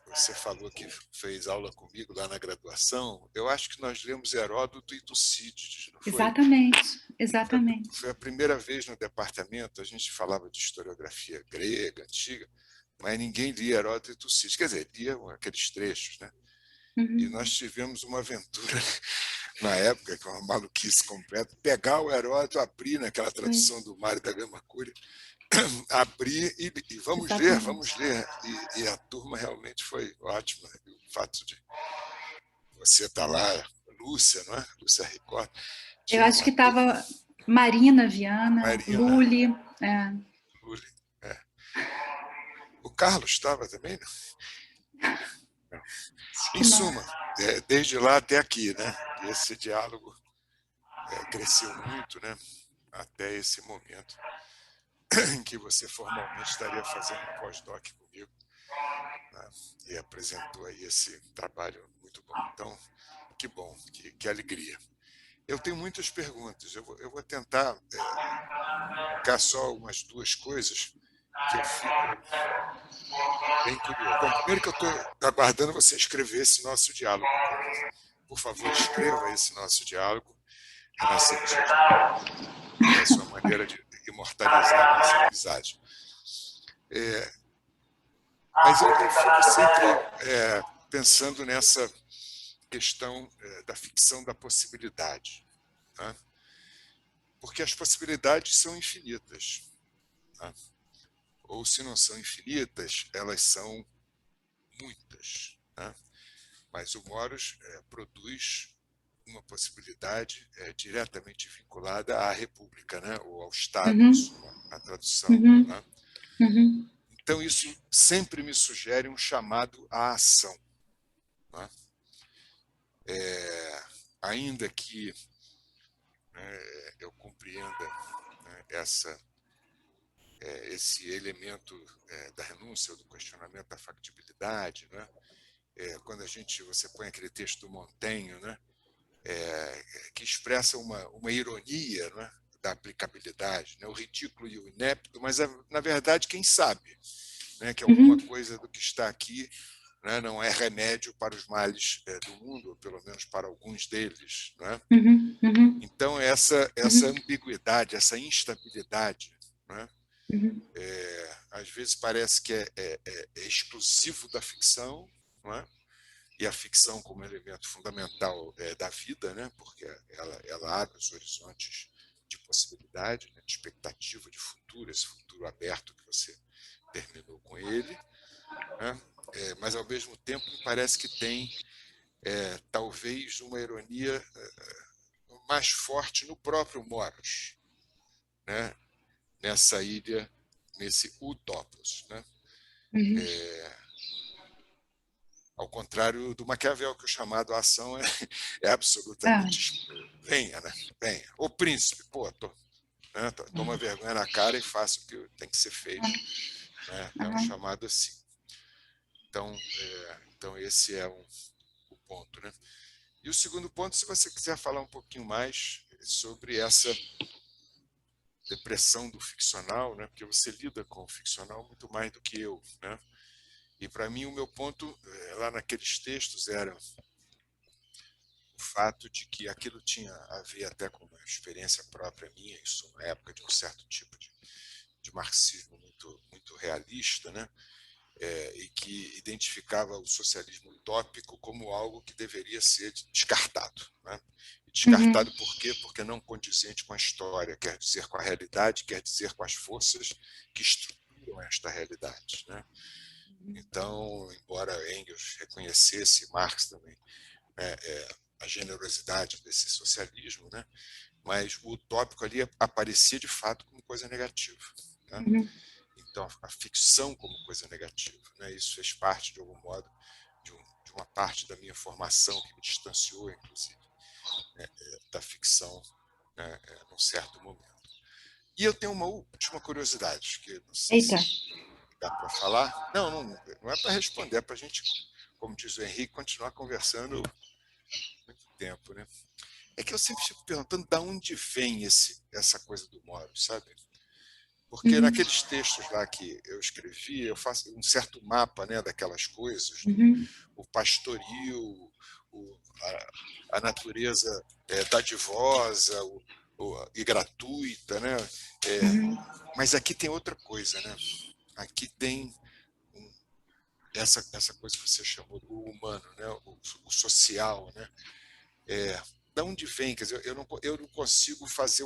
Você falou que fez aula comigo lá na graduação. Eu acho que nós lemos Heródoto e Tucídides, não foi? Exatamente. Foi a primeira vez no departamento, a gente falava de historiografia grega, antiga, mas ninguém lia Heródoto e Tucídides. Quer dizer, lia aqueles trechos, né? Uhum. E nós tivemos uma aventura na época, que é uma maluquice completa, pegar o Heródoto, abrir naquela tradução do Mário da Gama Cúria, abrir e vamos ler. E a turma realmente foi ótima. O fato de você estar lá, Lúcia, não é? Lúcia Ricord. Eu acho que estava Marina Viana, Lully. Lully, O Carlos estava também, não? Em suma, desde lá até aqui, né? Esse diálogo cresceu muito, né? Até esse momento em que você formalmente estaria fazendo um pós-doc comigo, né? E apresentou aí esse trabalho muito bom. Então, que bom, que alegria. Eu tenho muitas perguntas. Eu vou tentar ficar só umas 2 coisas que eu fico bem curioso. Bom, primeiro que eu estou aguardando você escrever esse nosso diálogo. Por favor, escreva esse nosso diálogo. Renascentismo. É a sua maneira de imortalizar a nossa amizade. Mas eu fico sempre pensando nessa questão da ficção da possibilidade, tá? Porque as possibilidades são infinitas, tá? Ou, se não são infinitas, elas são muitas, tá? Mas o Moros produz uma possibilidade diretamente vinculada à República, né? Ou ao Estado, a tradução. Tá? Então, isso sempre me sugere um chamado à ação. Tá? Ainda que eu compreenda, né, esse elemento da renúncia, ou do questionamento da factibilidade, né? Quando você põe aquele texto do Montaigne, né? Que expressa uma ironia, né, da aplicabilidade, né? O ridículo e o inepto, mas, na verdade, quem sabe, né, que alguma coisa do que está aqui, né, não é remédio para os males do mundo, ou pelo menos para alguns deles. Né? Então, essa ambiguidade, essa instabilidade, né, às vezes parece que é exclusivo da ficção, não é? E a ficção como elemento fundamental da vida, né? Porque ela abre os horizontes de possibilidade, né? De expectativa de futuro, esse futuro aberto que você terminou com ele, né? Mas, ao mesmo tempo, me parece que tem talvez uma ironia mais forte no próprio Moros, né? Nessa ilha, nesse Utopos, né? Ao contrário do Maquiavel, que o chamado à ação é absolutamente venha, né? Venha. O príncipe, pô, toma vergonha na cara e faça o que tem que ser feito. Né? É um chamado assim. Então esse é o ponto. Né? E o segundo ponto, se você quiser falar um pouquinho mais sobre essa depressão do ficcional, né? Porque você lida com o ficcional muito mais do que eu, né? E, para mim, o meu ponto lá naqueles textos era o fato de que aquilo tinha a ver até com uma experiência própria minha, isso na época de um certo tipo de marxismo muito realista, né? E que identificava o socialismo utópico como algo que deveria ser descartado. Né? E descartado por quê? Porque não condizente com a história, quer dizer, com a realidade, quer dizer, com as forças que estruturam esta realidade. Né? Então, embora Engels reconhecesse, Marx também, né, a generosidade desse socialismo, né, mas o utópico ali aparecia de fato como coisa negativa. Né? Então, a ficção como coisa negativa. Né? Isso fez parte, de algum modo, de uma parte da minha formação que me distanciou, inclusive, né, da ficção, né, num certo momento. E eu tenho uma última curiosidade, que não sei se dá para falar. Não é para responder, é para a gente, como diz o Henrique, continuar conversando muito tempo. Né? É que eu sempre fico perguntando de onde vem essa coisa do Moros, sabe? Porque naqueles textos lá que eu escrevi, eu faço um certo mapa, né, daquelas coisas, o pastoril, a natureza dadivosa e gratuita, né? Mas aqui tem outra coisa, né? Aqui tem essa coisa que você chamou do humano, né? o social, né? Da onde vem? Quer dizer, eu não consigo fazer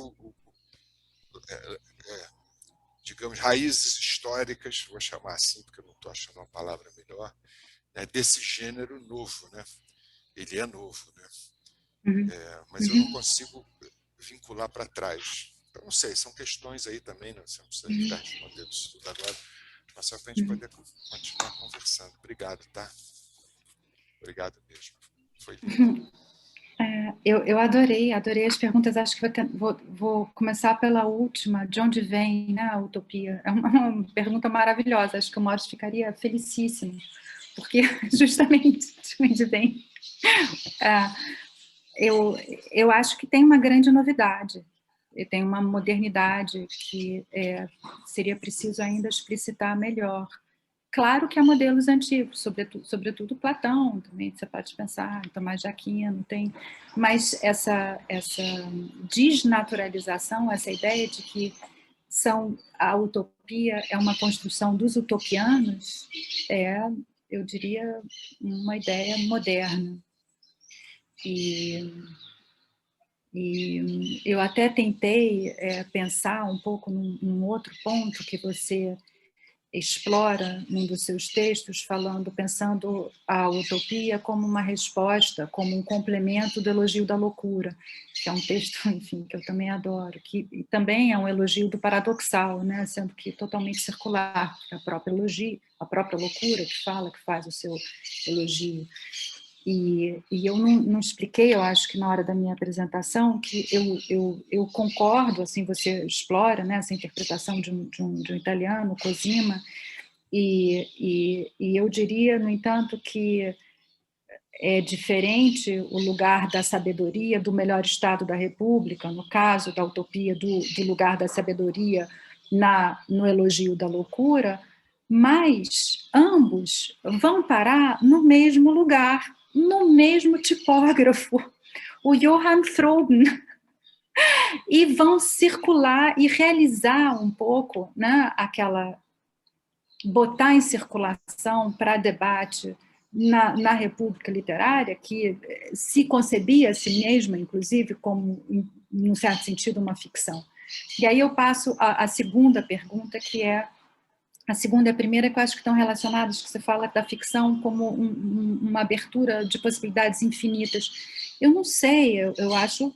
digamos, raízes históricas, vou chamar assim, porque eu não estou achando uma palavra melhor, né, desse gênero novo. Né? Ele é novo, né? Mas eu não consigo vincular para trás. Eu não sei, são questões aí também, né? Você não precisa ficar respondendo isso tudo agora, mas só para a gente poder continuar conversando. Obrigado, tá? Obrigado mesmo. Foi lindo. Eu adorei as perguntas. Acho que vou começar pela última, de onde vem, né, a utopia? É uma pergunta maravilhosa. Acho que o Moros ficaria felicíssimo, porque justamente de onde vem. Eu acho que tem uma grande novidade, e tem uma modernidade que seria preciso ainda explicitar melhor. Claro que há modelos antigos, sobretudo Platão, também você pode pensar, Tomás de Aquino, mas essa desnaturalização, essa ideia de que a utopia é uma construção dos utopianos, eu diria, uma ideia moderna. E eu até tentei pensar um pouco num outro ponto que você explora num dos seus textos, pensando a utopia como uma resposta, como um complemento do elogio da loucura, que é um texto, enfim, que eu também adoro, que também é um elogio do paradoxal, né, sendo que totalmente circular, a própria loucura que faz o seu elogio. E eu não expliquei, eu acho que na hora da minha apresentação, que eu concordo, assim, você explora, né, essa interpretação de um italiano, Cosima, e eu diria, no entanto, que é diferente o lugar da sabedoria do melhor estado da República, no caso da utopia do lugar da sabedoria no elogio da loucura, mas ambos vão parar no mesmo lugar, no mesmo tipógrafo, o Johann Froben, e vão circular e realizar um pouco, né, botar em circulação para debate na República Literária, que se concebia a si mesma, inclusive, como, num certo sentido, uma ficção. E aí eu passo à segunda pergunta, que é a segunda e a primeira, que eu acho que estão relacionadas, que você fala da ficção como uma abertura de possibilidades infinitas. Eu não sei, eu acho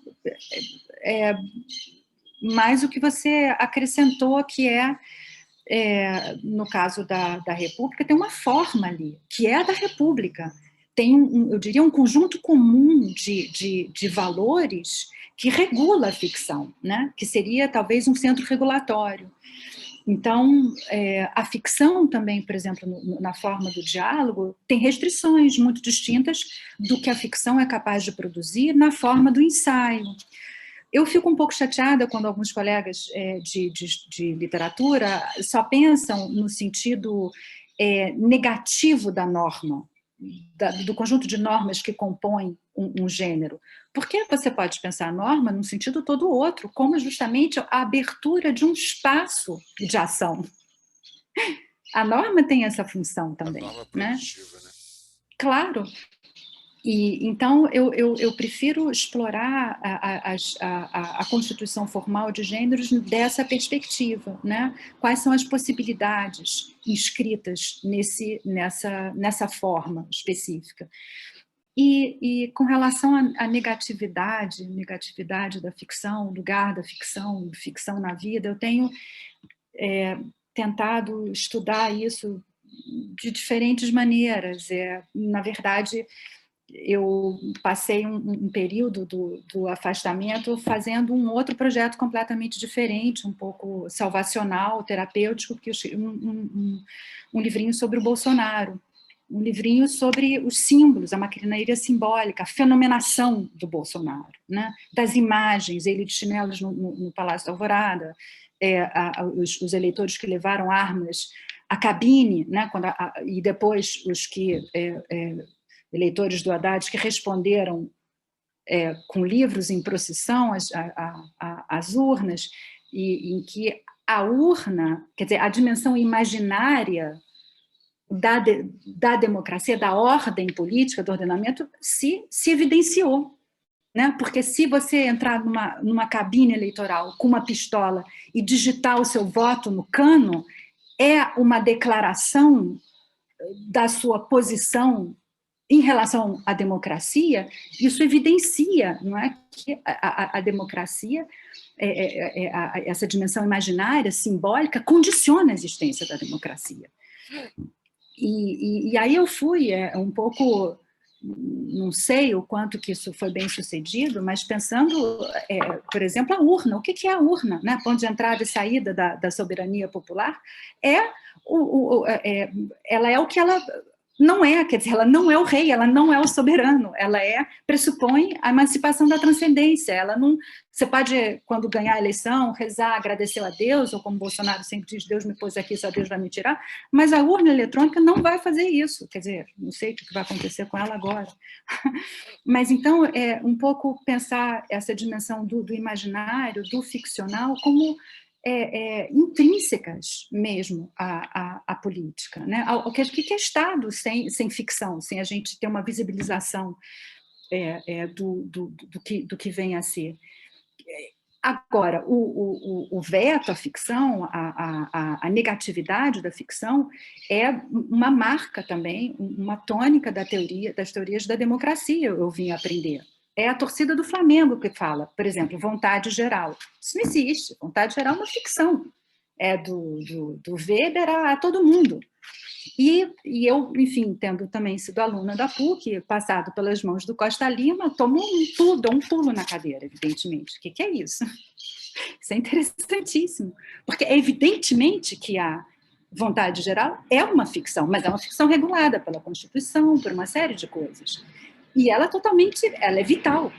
mais o que você acrescentou, que no caso da República, tem uma forma ali, que é a da República. Tem, eu diria, um conjunto comum de valores que regula a ficção, né? Que seria talvez um centro regulatório. Então, a ficção também, por exemplo, na forma do diálogo, tem restrições muito distintas do que a ficção é capaz de produzir na forma do ensaio. Eu fico um pouco chateada quando alguns colegas de literatura só pensam no sentido negativo da norma, do conjunto de normas que compõem um gênero. Porque você pode pensar a norma num sentido todo outro, como justamente a abertura de um espaço de ação. A norma tem essa função também. A norma produtiva, né? Claro. E, então, eu prefiro explorar a constituição formal de gêneros dessa perspectiva, né? Quais são as possibilidades inscritas nessa forma específica. E com relação à negatividade da ficção, o lugar da ficção na vida, eu tenho tentado estudar isso de diferentes maneiras. Na verdade, eu passei um período do afastamento fazendo um outro projeto completamente diferente, um pouco salvacional, terapêutico, que um livrinho sobre o Bolsonaro, um livrinho sobre os símbolos, a maquinaria simbólica, a fenomenação do Bolsonaro, né? Das imagens, ele de chinelos no Palácio da Alvorada, os eleitores que levaram armas à cabine, né? E depois os que... eleitores do Haddad que responderam com livros em procissão às urnas, e em que a urna, quer dizer, a dimensão imaginária da democracia, da ordem política, do ordenamento, se evidenciou. Né? Porque se você entrar numa cabine eleitoral com uma pistola e digitar o seu voto no cano, é uma declaração da sua posição em relação à democracia. Isso evidencia, não é, que a democracia, essa dimensão imaginária, simbólica, condiciona a existência da democracia. E aí eu fui um pouco, não sei o quanto que isso foi bem sucedido, mas pensando, por exemplo, a urna. O que é a urna? Né? Ponto de entrada e saída da soberania popular. Ela é o que ela não é, quer dizer, ela não é o rei, ela não é o soberano, ela pressupõe a emancipação da transcendência. Ela não, você pode, quando ganhar a eleição, rezar, agradecer a Deus, ou como Bolsonaro sempre diz, Deus me pôs aqui, só Deus vai me tirar, mas a urna eletrônica não vai fazer isso, quer dizer, não sei o que vai acontecer com ela agora. Mas então, um pouco pensar essa dimensão do imaginário, do ficcional, como intrínsecas mesmo à política, né? O que é Estado sem ficção, sem a gente ter uma visibilização do que vem a ser. Agora, o veto à ficção, a negatividade da ficção, é uma marca também, uma tônica das teorias da democracia, eu vim aprender. É a torcida do Flamengo que fala, por exemplo, vontade geral. Isso não existe, vontade geral é uma ficção. É do Weber a todo mundo. E eu, enfim, tendo também sido aluna da PUC, passado pelas mãos do Costa Lima, tomo um pulo na cadeira, evidentemente. O que é isso? Isso é interessantíssimo, porque é evidentemente que a vontade geral é uma ficção, mas é uma ficção regulada pela Constituição, por uma série de coisas. E ela é vital,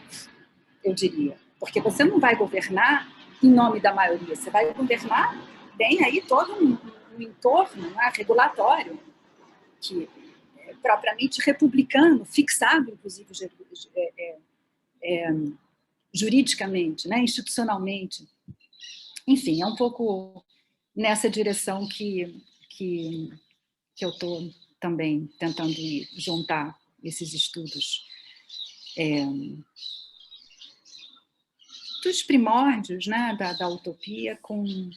eu diria, porque você não vai governar em nome da maioria, você vai governar, tem aí todo um entorno, né, regulatório, que é propriamente republicano, fixado, inclusive, juridicamente, né, institucionalmente. Enfim, é um pouco nessa direção que eu estou também tentando juntar esses estudos dos primórdios, né, da utopia com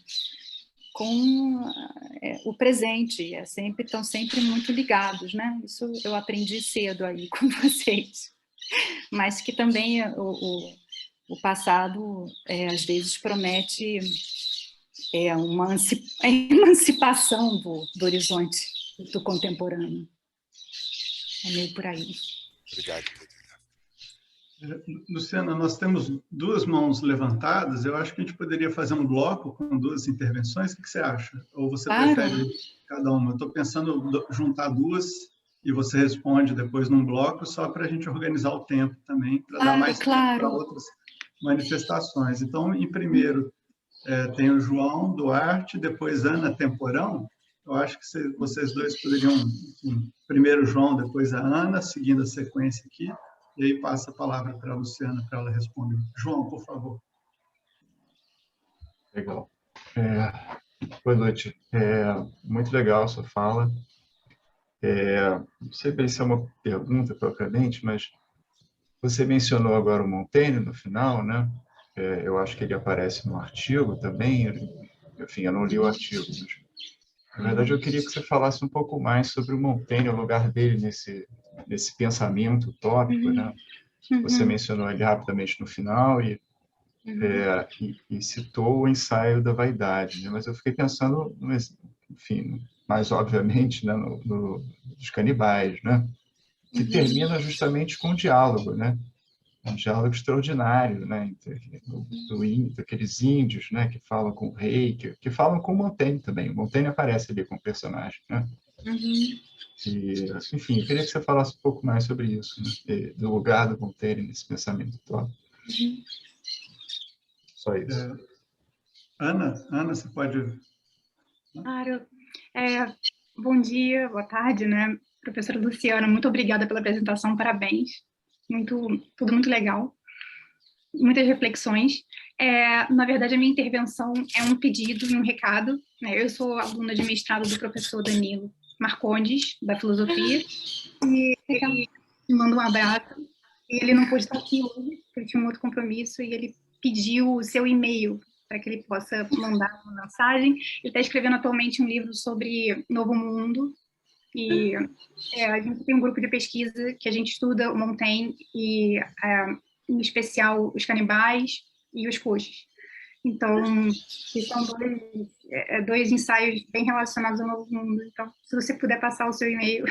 o presente, estão sempre muito ligados, né? Isso eu aprendi cedo aí com vocês, mas que também o passado às vezes promete uma emancipação do horizonte do contemporâneo. É meio por aí. Obrigado, Luciana, nós temos 2 mãos levantadas, eu acho que a gente poderia fazer um bloco com 2 intervenções, o que você acha? Ou você prefere cada uma? Eu estou pensando em juntar 2 e você responde depois num bloco, só para a gente organizar o tempo também, para dar mais tempo para outras manifestações. Então, em primeiro, tem o João Duarte, depois Ana Temporão. Eu acho que vocês 2 poderiam, enfim, primeiro o João, depois a Ana, seguindo a sequência aqui. E aí passa a palavra para a Luciana, para ela responder. João, por favor. Legal. Boa noite. Muito legal a sua fala. Não sei bem se é uma pergunta propriamente, mas você mencionou agora o Montaigne no final, né? Eu acho que ele aparece no artigo também. Enfim, eu não li o artigo, mas, na verdade, eu queria que você falasse um pouco mais sobre o Montaigne, o lugar dele nesse pensamento utópico, né? Você mencionou ele rapidamente no final e citou o ensaio da vaidade, né? Mas eu fiquei pensando, enfim, mais obviamente, né, nos canibais, né? Que termina justamente com um diálogo, né? Um diálogo extraordinário, né? Entre aqueles índios, né? Que falam com o rei, que falam com o Montaigne também. O Montaigne aparece ali como personagem, né? E, enfim, eu queria que você falasse um pouco mais sobre isso, né? Do lugar do Montaigne nesse pensamento todo. Só isso. Ana, você pode... Claro. Bom dia, boa tarde, né? Professora Luciana, muito obrigada pela apresentação, parabéns. Tudo muito legal. Muitas reflexões. Na verdade, a minha intervenção é um pedido e um recado, né? Eu sou aluna de mestrado do professor Danilo Marcondes, da filosofia, e ele me manda um abraço. Ele não pôde estar aqui hoje, porque ele tinha um outro compromisso, e ele pediu o seu e-mail para que ele possa mandar uma mensagem. Ele está escrevendo atualmente um livro sobre Novo Mundo, e a gente tem um grupo de pesquisa que a gente estuda o Montaigne, e em especial os canibais e os coxes. Então, são dois ensaios bem relacionados ao Novo Mundo. Então, se você puder passar o seu e-mail...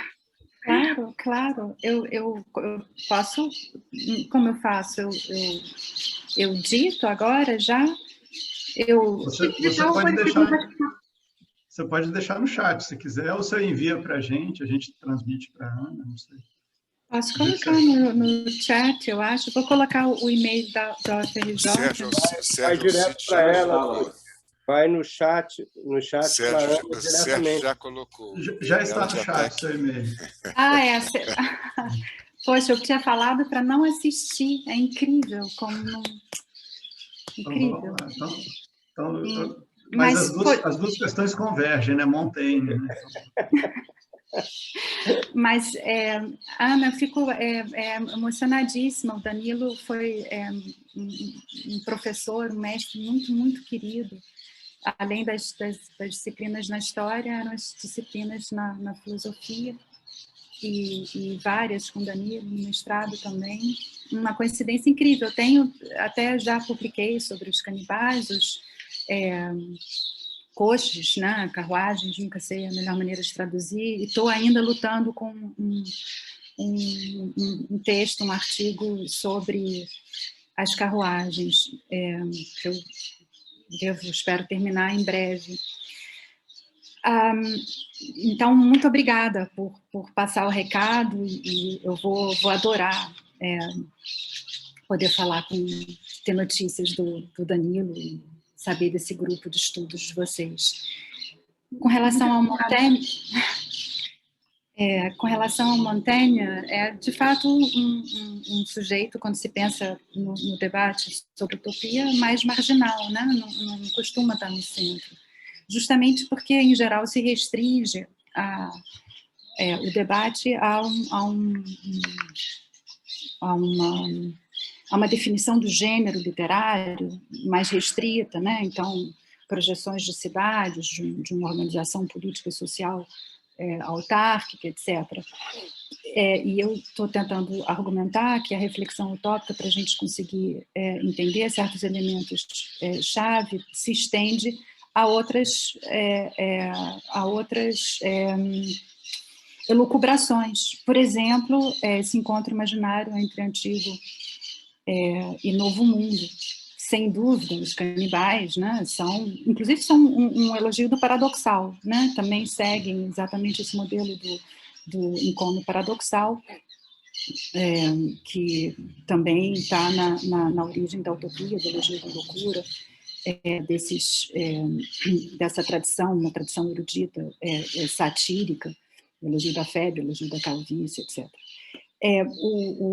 Claro. Eu posso... Como eu faço? Eu dito agora já? Você pode deixar no chat, se quiser, ou você envia para a gente transmite para a Ana, não sei. Posso colocar no chat, eu acho. Vou colocar o e-mail da UFRJ. Sérgio vai direto para ela. Vai no chat Sérgio já colocou. Já está no chat o seu e-mail. Poxa, eu tinha falado para não assistir. É incrível como não... Incrível. Então, Mas as duas questões convergem, né? Montaigne, né? Mas, Ana, eu fico emocionadíssima. O Danilo foi um professor, um mestre muito, muito querido. Além das disciplinas na história, eram as disciplinas na filosofia, e várias com Danilo, no mestrado também. Uma coincidência incrível. Eu até já publiquei sobre os canibais, os coches, né, carruagens, nunca sei a melhor maneira de traduzir, e estou ainda lutando com um texto, um artigo sobre as carruagens, que eu espero terminar em breve. Então, muito obrigada por passar o recado, e eu vou adorar poder falar ter notícias do Danilo e saber desse grupo de estudos de vocês. Com relação ao Montaigne, é de fato um sujeito, quando se pensa no debate sobre utopia, mais marginal, né? Não costuma estar no centro. Justamente porque, em geral, se restringe o debate a uma definição do gênero literário mais restrita, né? Então, projeções de cidades, de uma organização política e social autárquica, etc. E eu estou tentando argumentar que a reflexão utópica, para a gente conseguir entender certos elementos chave, se estende a outras elucubrações. Por exemplo, esse encontro imaginário entre Antigo e Novo Mundo. Sem dúvida, os canibais, né, inclusive são um elogio do paradoxal, né, também seguem exatamente esse modelo do encontro paradoxal, que também está na origem da utopia, do elogio da loucura, dessa tradição, uma tradição erudita, satírica, o elogio da febre, o elogio da calvície, etc.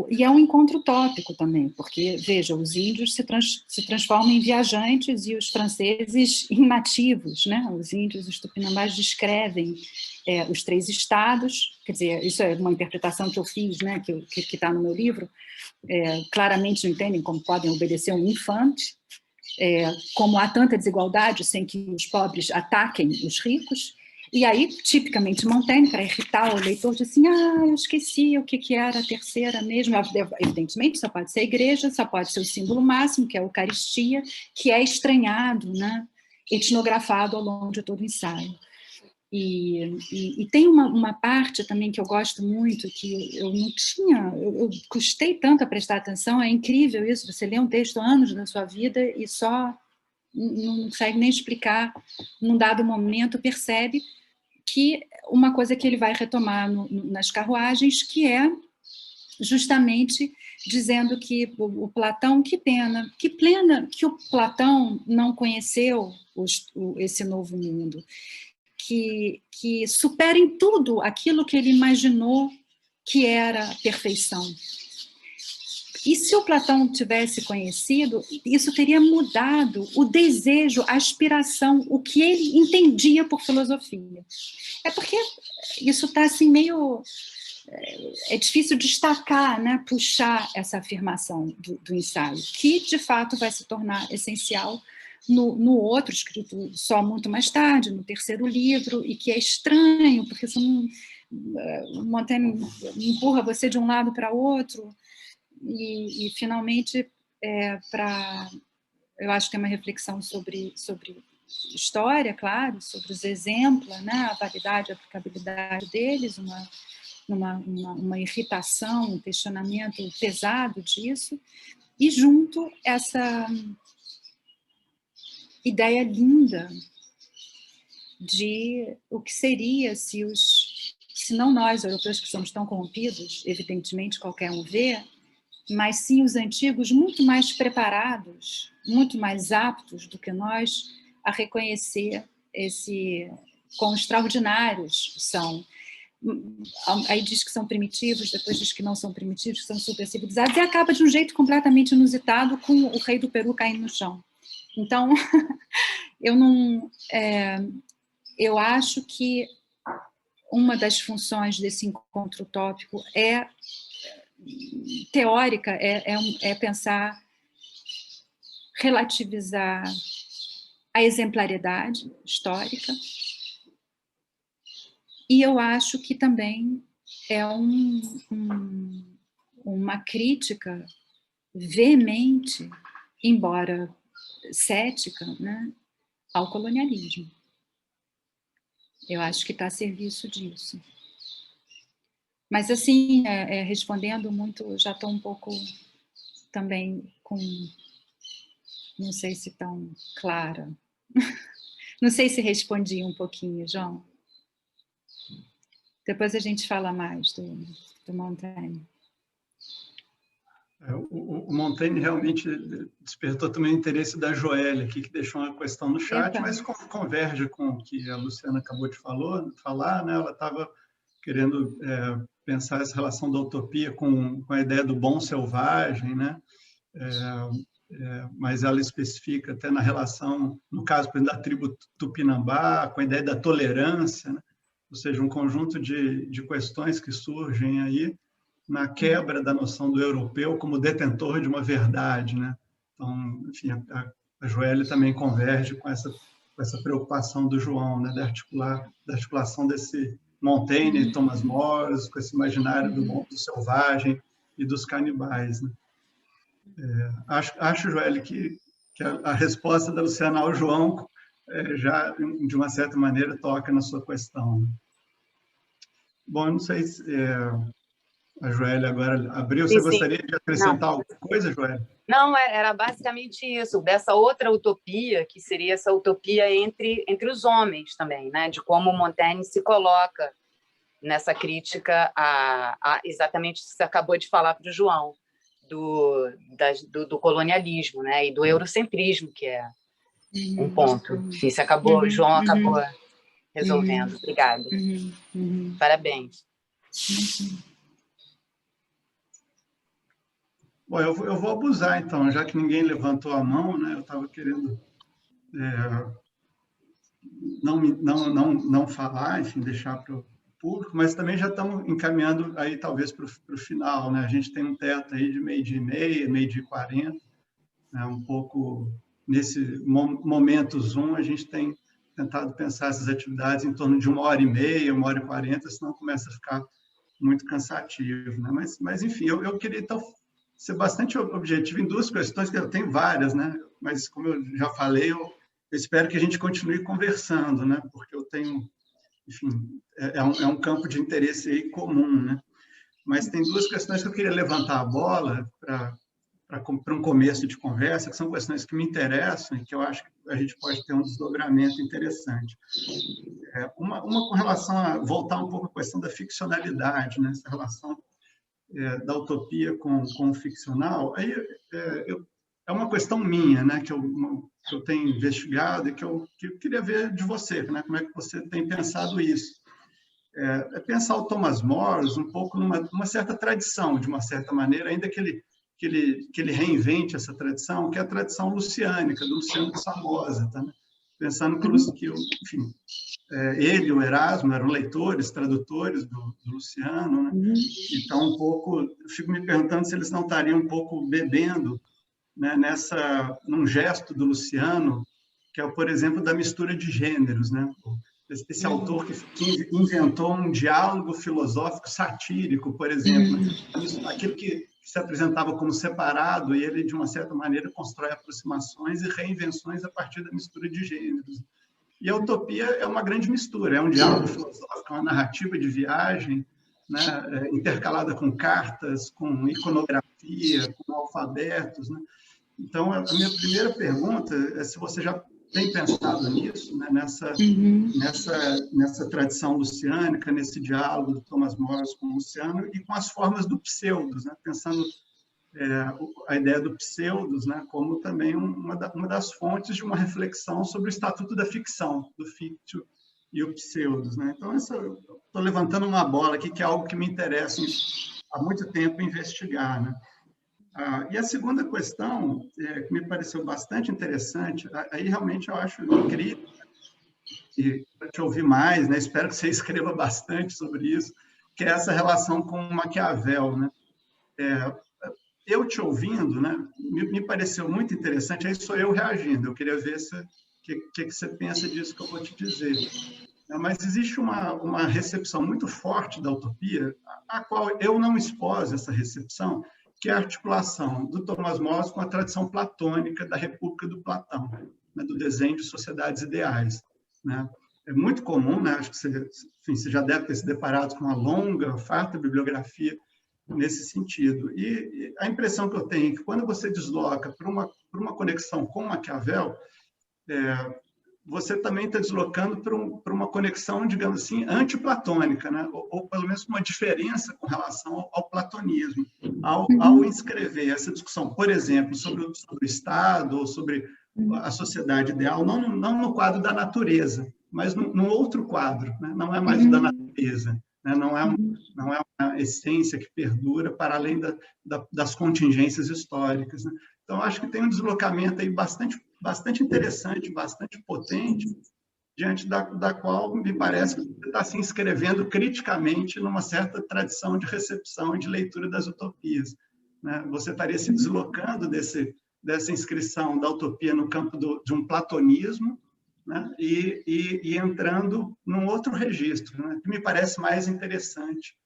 E é um encontro utópico também, porque, veja, os índios se transformam em viajantes e os franceses em nativos, né? Os índios, os tupinambás, descrevem os 3 estados, quer dizer, isso é uma interpretação que eu fiz, né, que está no meu livro, claramente não entendem como podem obedecer um infante, como há tanta desigualdade sem que os pobres ataquem os ricos. E aí, tipicamente, Montaigne, para irritar o leitor, diz assim, eu esqueci o que era a terceira mesmo. Evidentemente, só pode ser a igreja, só pode ser o símbolo máximo, que é a Eucaristia, que é estranhado, né, etnografado ao longo de todo o ensaio. E tem uma parte também que eu gosto muito, que eu não tinha, eu custei tanto a prestar atenção, é incrível isso, você lê um texto há anos da sua vida e só não consegue nem explicar, num dado momento percebe que uma coisa que ele vai retomar nas carruagens, que é justamente dizendo que o Platão, que pena que o Platão não conheceu esse novo mundo, que supera em tudo aquilo que ele imaginou que era a perfeição. E se o Platão tivesse conhecido, isso teria mudado o desejo, a aspiração, o que ele entendia por filosofia. É porque isso está assim meio... É difícil destacar, né, puxar essa afirmação do ensaio, que de fato vai se tornar essencial no outro, escrito só muito mais tarde, no 3º livro, e que é estranho, porque Montaigne empurra você de um lado para outro, e finalmente, eu acho que tem uma reflexão sobre história, claro, sobre os exemplos, né, a validade e a aplicabilidade deles, uma irritação, um questionamento pesado disso, e junto essa ideia linda de o que seria se não nós, europeus, que somos tão corrompidos, evidentemente qualquer um vê, mas sim os antigos muito mais preparados, muito mais aptos do que nós a reconhecer quão extraordinários são. Aí diz que são primitivos, depois diz que não são primitivos, que são super civilizados, e acaba de um jeito completamente inusitado com o rei do Peru caindo no chão. Então, eu acho que uma das funções desse encontro utópico teórica, é pensar, relativizar a exemplaridade histórica, e eu acho que também é uma crítica veemente, embora cética, né, ao colonialismo. Eu acho que está a serviço disso. Mas, assim, respondendo muito, já estou um pouco também com... Não sei se tão clara. Não sei se respondi um pouquinho, João. Depois a gente fala mais do Montaigne. O Montaigne realmente despertou também o interesse da Joélia aqui, que deixou uma questão no chat, mas converge com o que a Luciana acabou de falar, né? Ela estava querendo pensar essa relação da utopia com a ideia do bom selvagem, né? Mas ela especifica até na relação, no caso da tribo Tupinambá, com a ideia da tolerância, né? Ou seja, um conjunto de questões que surgem aí na quebra da noção do europeu como detentor de uma verdade, né? Então, enfim, a Joélia também converge com essa preocupação do João, né? Da articulação desse Montaigne e Thomas More, com esse imaginário do selvagem e dos canibais, né? Acho, Joélia, que a resposta da Luciana ao João já, de uma certa maneira, toca na sua questão, né? Bom, eu não sei se... A Joélia agora abriu. Você gostaria de acrescentar alguma coisa, Joélia? Não, era basicamente isso, dessa outra utopia, que seria essa utopia entre os homens também, né? De como Montaigne se coloca nessa crítica a exatamente isso que você acabou de falar para o João, do colonialismo, né? E do eurocentrismo, que é um ponto. Enfim, o João acabou resolvendo. Obrigada. Parabéns. Bom, eu vou abusar, então, já que ninguém levantou a mão, né? Eu estava querendo não falar, enfim, deixar para o público, mas também já estamos encaminhando aí, talvez, para o final, né? A gente tem um teto aí de 12h30, 12h40, né? Um pouco nesse momento Zoom, a gente tem tentado pensar essas atividades em torno de 1h30, 1h40, senão começa a ficar muito cansativo, né? Mas enfim, eu queria, então, ser bastante objetivo em duas questões, que eu tenho várias, né? Mas, como eu já falei, eu espero que a gente continue conversando, né? Porque eu tenho, enfim, é um campo de interesse aí comum, né? Mas tem duas questões que eu queria levantar a bola para um começo de conversa, que são questões que me interessam e que eu acho que a gente pode ter um desdobramento interessante. Uma com relação a voltar um pouco à questão da ficcionalidade, né? Essa relação da utopia com o ficcional, aí é uma questão minha, né, que eu tenho investigado e que eu queria ver de você, né, como é que você tem pensado isso. Pensar o Thomas More um pouco numa certa tradição, de uma certa maneira, ainda que ele reinvente essa tradição, que é a tradição luciânica, do Luciano de Samosata, tá, né? Pensando que enfim, ele e o Erasmo eram leitores, tradutores do Luciano, né? Então, um pouco, eu fico me perguntando se eles não estariam um pouco bebendo, né, num gesto do Luciano, que é, por exemplo, da mistura de gêneros, né? Esse autor que inventou um diálogo filosófico satírico, por exemplo, aquilo que se apresentava como separado, e ele, de uma certa maneira, constrói aproximações e reinvenções a partir da mistura de gêneros. E a utopia é uma grande mistura, é um diálogo filosófico, uma narrativa de viagem, né, intercalada com cartas, com iconografia, com alfabetos, né? Então, a minha primeira pergunta é se você já tem pensado nisso, né, nessa tradição luciânica, nesse diálogo do Thomas More com o Luciano e com as formas do pseudos, né, pensando a ideia do pseudos, né, como também uma das fontes de uma reflexão sobre o estatuto da ficção, do fictio e o pseudos, né? Então, estou levantando uma bola aqui, que é algo que me interessa há muito tempo investigar, né? E a segunda questão, que me pareceu bastante interessante, aí realmente eu acho incrível, e para te ouvir mais, né, espero que você escreva bastante sobre isso, que é essa relação com Maquiavel, né? Eu te ouvindo, né, me pareceu muito interessante, aí sou eu reagindo, eu queria ver o que você pensa disso que eu vou te dizer. Mas existe uma recepção muito forte da utopia, a qual eu não esposo essa recepção, que é a articulação do Thomas More com a tradição platônica da República do Platão, né, do desenho de sociedades ideais. Né? É muito comum, né? Acho que você já deve ter se deparado com uma longa, farta bibliografia nesse sentido. E a impressão que eu tenho é que quando você desloca para uma conexão com Maquiavel, você também está deslocando para uma conexão, digamos assim, antiplatônica, né? Ou pelo menos uma diferença com relação ao platonismo. Ao inscrever essa discussão, por exemplo, sobre o Estado ou sobre a sociedade ideal, não no quadro da natureza, mas num outro quadro, né? Não é mais o da natureza, né? Não é uma essência que perdura para além das contingências históricas, né? Então, acho que tem um deslocamento aí bastante interessante, bastante potente, diante da qual me parece que você está se inscrevendo criticamente numa certa tradição de recepção e de leitura das utopias. Né? Você estaria se deslocando dessa inscrição da utopia no campo de um platonismo, né? e entrando num outro registro, né? Que me parece mais interessante,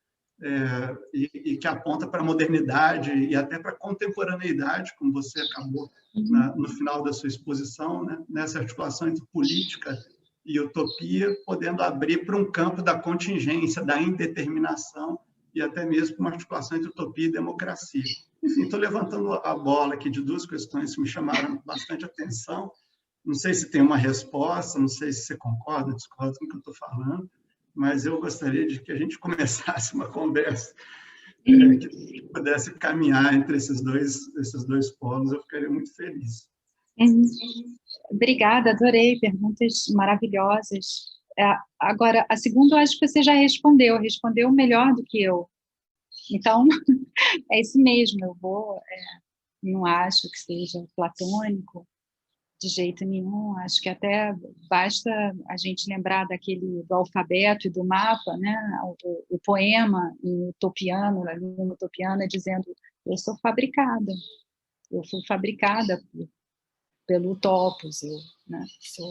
e que aponta para a modernidade e até para a contemporaneidade, como você acabou no final da sua exposição, né? Nessa articulação entre política e utopia, podendo abrir para um campo da contingência, da indeterminação e até mesmo uma articulação entre utopia e democracia. Enfim, estou levantando a bola aqui de duas questões que me chamaram bastante atenção. Não sei se tem uma resposta, não sei se você concorda, discorda com o que eu estou falando, mas eu gostaria de que a gente começasse uma conversa que pudesse caminhar entre esses dois polos, eu ficaria muito feliz. Obrigada, adorei, perguntas maravilhosas. Agora, a segunda, eu acho que você já respondeu melhor do que eu. Então, é isso mesmo, não acho que seja platônico, de jeito nenhum, acho que até basta a gente lembrar do alfabeto e do mapa, né? O poema utopiano, a língua utopiana, dizendo: eu sou fabricada, eu fui fabricada pelo topos, né? Sou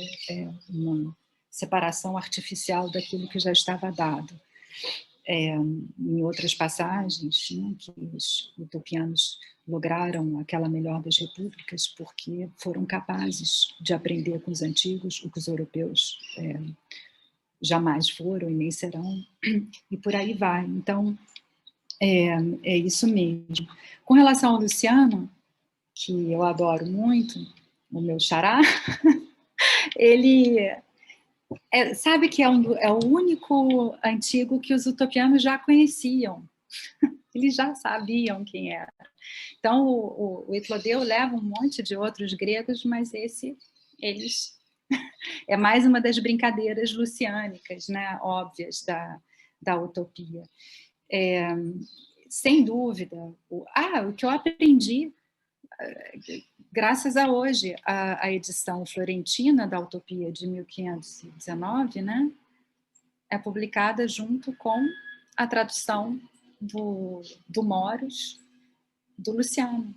uma separação artificial daquilo que já estava dado. Em outras passagens, né, que os utopianos lograram aquela melhor das repúblicas porque foram capazes de aprender com os antigos o que os europeus jamais foram e nem serão, e por aí vai. Então, é isso mesmo. Com relação ao Luciano, que eu adoro muito, o meu xará, ele... sabe que é o único antigo que os utopianos já conheciam. Eles já sabiam quem era. Então, o Eclodeu leva um monte de outros gregos, mas eles... É mais uma das brincadeiras luciânicas, né, óbvias da utopia. Sem dúvida. O que eu aprendi, graças a hoje, a edição florentina da Utopia de 1519, né, é publicada junto com a tradução do Moros, do Luciano,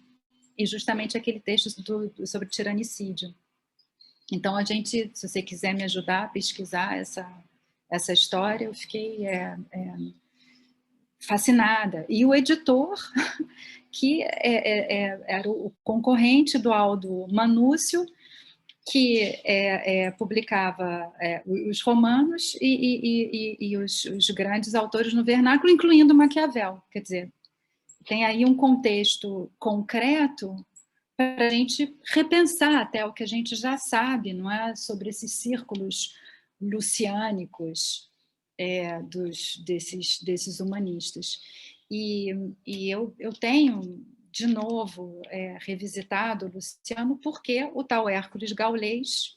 e justamente aquele texto sobre tiranicídio. Então, se você quiser me ajudar a pesquisar essa história, eu fiquei fascinada. E o editor, que era o concorrente do Aldo Manúcio, que publicava os romanos e os grandes autores no vernáculo, incluindo Maquiavel. Quer dizer, tem aí um contexto concreto para a gente repensar até o que a gente já sabe, não é, sobre esses círculos luciânicos desses humanistas. E eu tenho, de novo, revisitado o Luciano porque o tal Hércules Gaulês,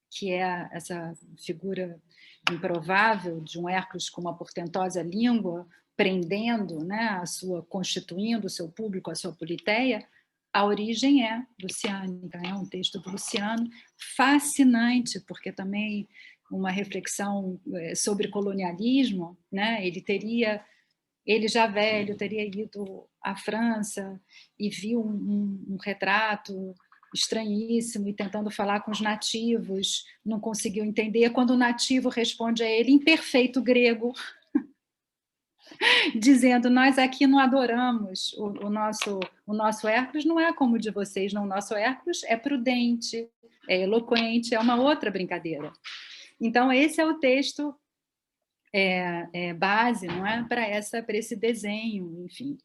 que é essa figura improvável de um Hércules com uma portentosa língua, prendendo, né, constituindo o seu público, a sua politeia, a origem é luciânica, é um texto do Luciano, fascinante, porque também uma reflexão sobre colonialismo, né, ele já velho, teria ido à França e viu um retrato estranhíssimo e tentando falar com os nativos, não conseguiu entender, quando o nativo responde a ele em perfeito grego, dizendo, nós aqui não adoramos o nosso Hércules, não é como o de vocês, não, o nosso Hércules é prudente, é eloquente, é uma outra brincadeira. Então, esse é o texto base, não é, para esse desenho, enfim,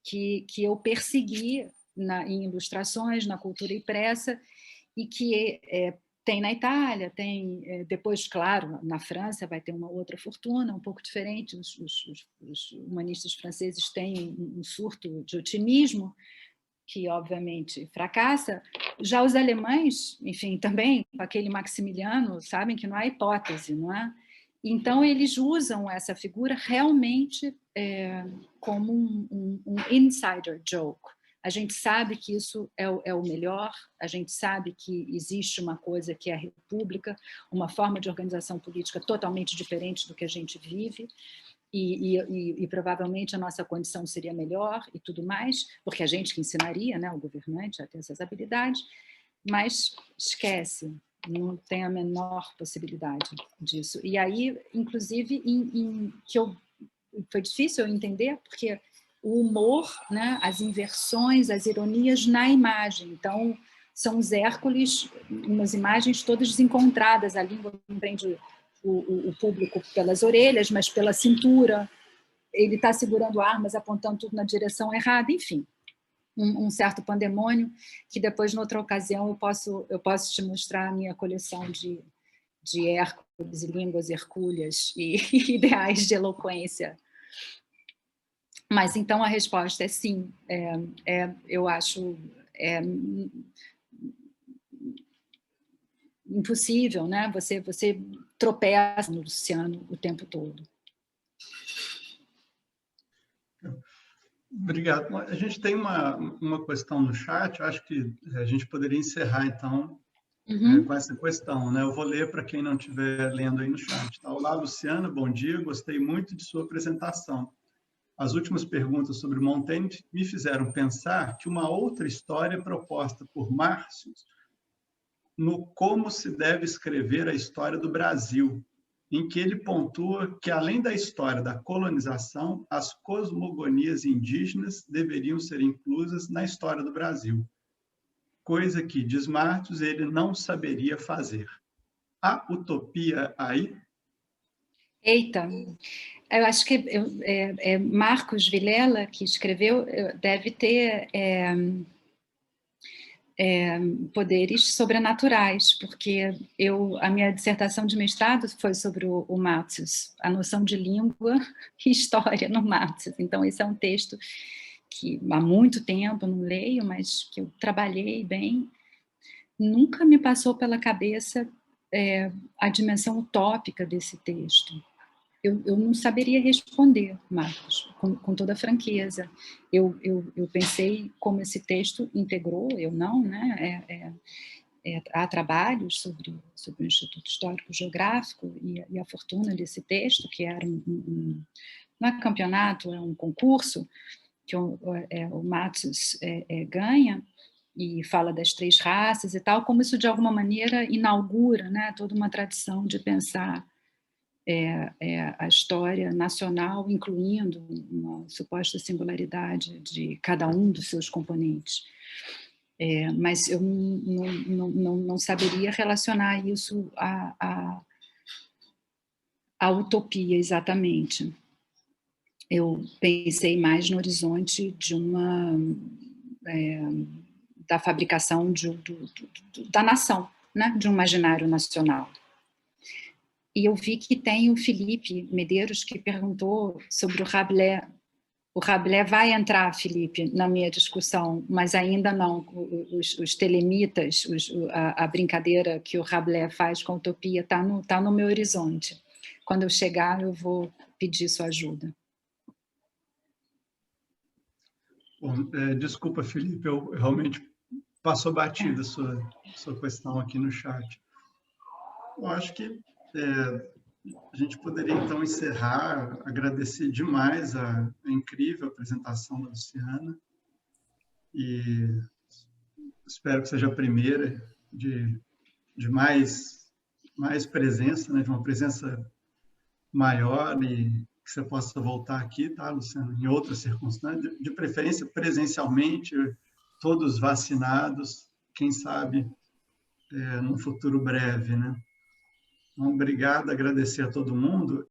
que eu persegui em ilustrações, na cultura impressa, e que tem na Itália, tem depois, claro, na França vai ter uma outra fortuna, um pouco diferente, os humanistas franceses têm um surto de otimismo, que obviamente fracassa. Já os alemães, enfim, também, com aquele Maximiliano, sabem que não há hipótese, não é? Então, eles usam essa figura realmente como um insider joke. A gente sabe que isso é o melhor, a gente sabe que existe uma coisa que é a república, uma forma de organização política totalmente diferente do que a gente vive, e provavelmente a nossa condição seria melhor e tudo mais, porque a gente que ensinaria, né, o governante a ter essas habilidades, mas esquece, não tem a menor possibilidade disso. E aí, inclusive, foi difícil eu entender, porque o humor, né, as inversões, as ironias na imagem. Então, são os Hércules, umas imagens todas desencontradas, a língua não prende o público pelas orelhas, mas pela cintura, ele está segurando armas, apontando tudo na direção errada, enfim. Um certo pandemônio, que depois, noutra ocasião, eu posso te mostrar a minha coleção de Hércules e línguas hercúleas e ideais de eloquência. Mas, então, a resposta é sim. Eu acho impossível, né? Você tropeça no Luciano o tempo todo. Obrigado. A gente tem uma questão no chat, eu acho que a gente poderia encerrar, então, com essa questão, né? Eu vou ler para quem não estiver lendo aí no chat. Tá? Olá, Luciana, bom dia, gostei muito de sua apresentação. As últimas perguntas sobre Montaigne me fizeram pensar que uma outra história proposta por Márcio no como se deve escrever a história do Brasil, em que ele pontua que, além da história da colonização, as cosmogonias indígenas deveriam ser inclusas na história do Brasil, coisa que, diz Márcio, ele não saberia fazer. Há utopia aí? Eita, eu acho que Marcos Vilela, que escreveu, deve ter poderes sobrenaturais, porque a minha dissertação de mestrado foi sobre o Matos, a noção de língua e história no Matos. Então, esse é um texto que há muito tempo não leio, mas que eu trabalhei bem. Nunca me passou pela cabeça a dimensão utópica desse texto. Eu não saberia responder, Marcos, com toda franqueza. Eu pensei como esse texto integrou, eu não, né? Há trabalhos sobre o Instituto Histórico Geográfico e a fortuna desse texto, que era não é campeonato, é um concurso que o Matos ganha, e fala das 3 raças e tal, como isso de alguma maneira inaugura, né, toda uma tradição de pensar a história nacional, incluindo uma suposta singularidade de cada um dos seus componentes. Mas eu não saberia relacionar isso à utopia, exatamente. Eu pensei mais no horizonte de da fabricação da nação, né? De um imaginário nacional. E eu vi que tem o Felipe Medeiros que perguntou sobre o Rabelais. O Rabelais vai entrar, Felipe, na minha discussão, mas ainda não. Os telemitas, a brincadeira que o Rabelais faz com a utopia está no meu horizonte. Quando eu chegar, eu vou pedir sua ajuda. Bom, desculpa, Felipe, eu realmente passou batida a sua questão aqui no chat. Eu acho que a gente poderia, então, encerrar, agradecer demais a incrível apresentação da Luciana, e espero que seja a primeira de mais presença, né, de uma presença maior, e que você possa voltar aqui, tá, Luciana, em outras circunstâncias, de preferência presencialmente, todos vacinados, quem sabe num futuro breve, né? Então, obrigado, agradecer a todo mundo.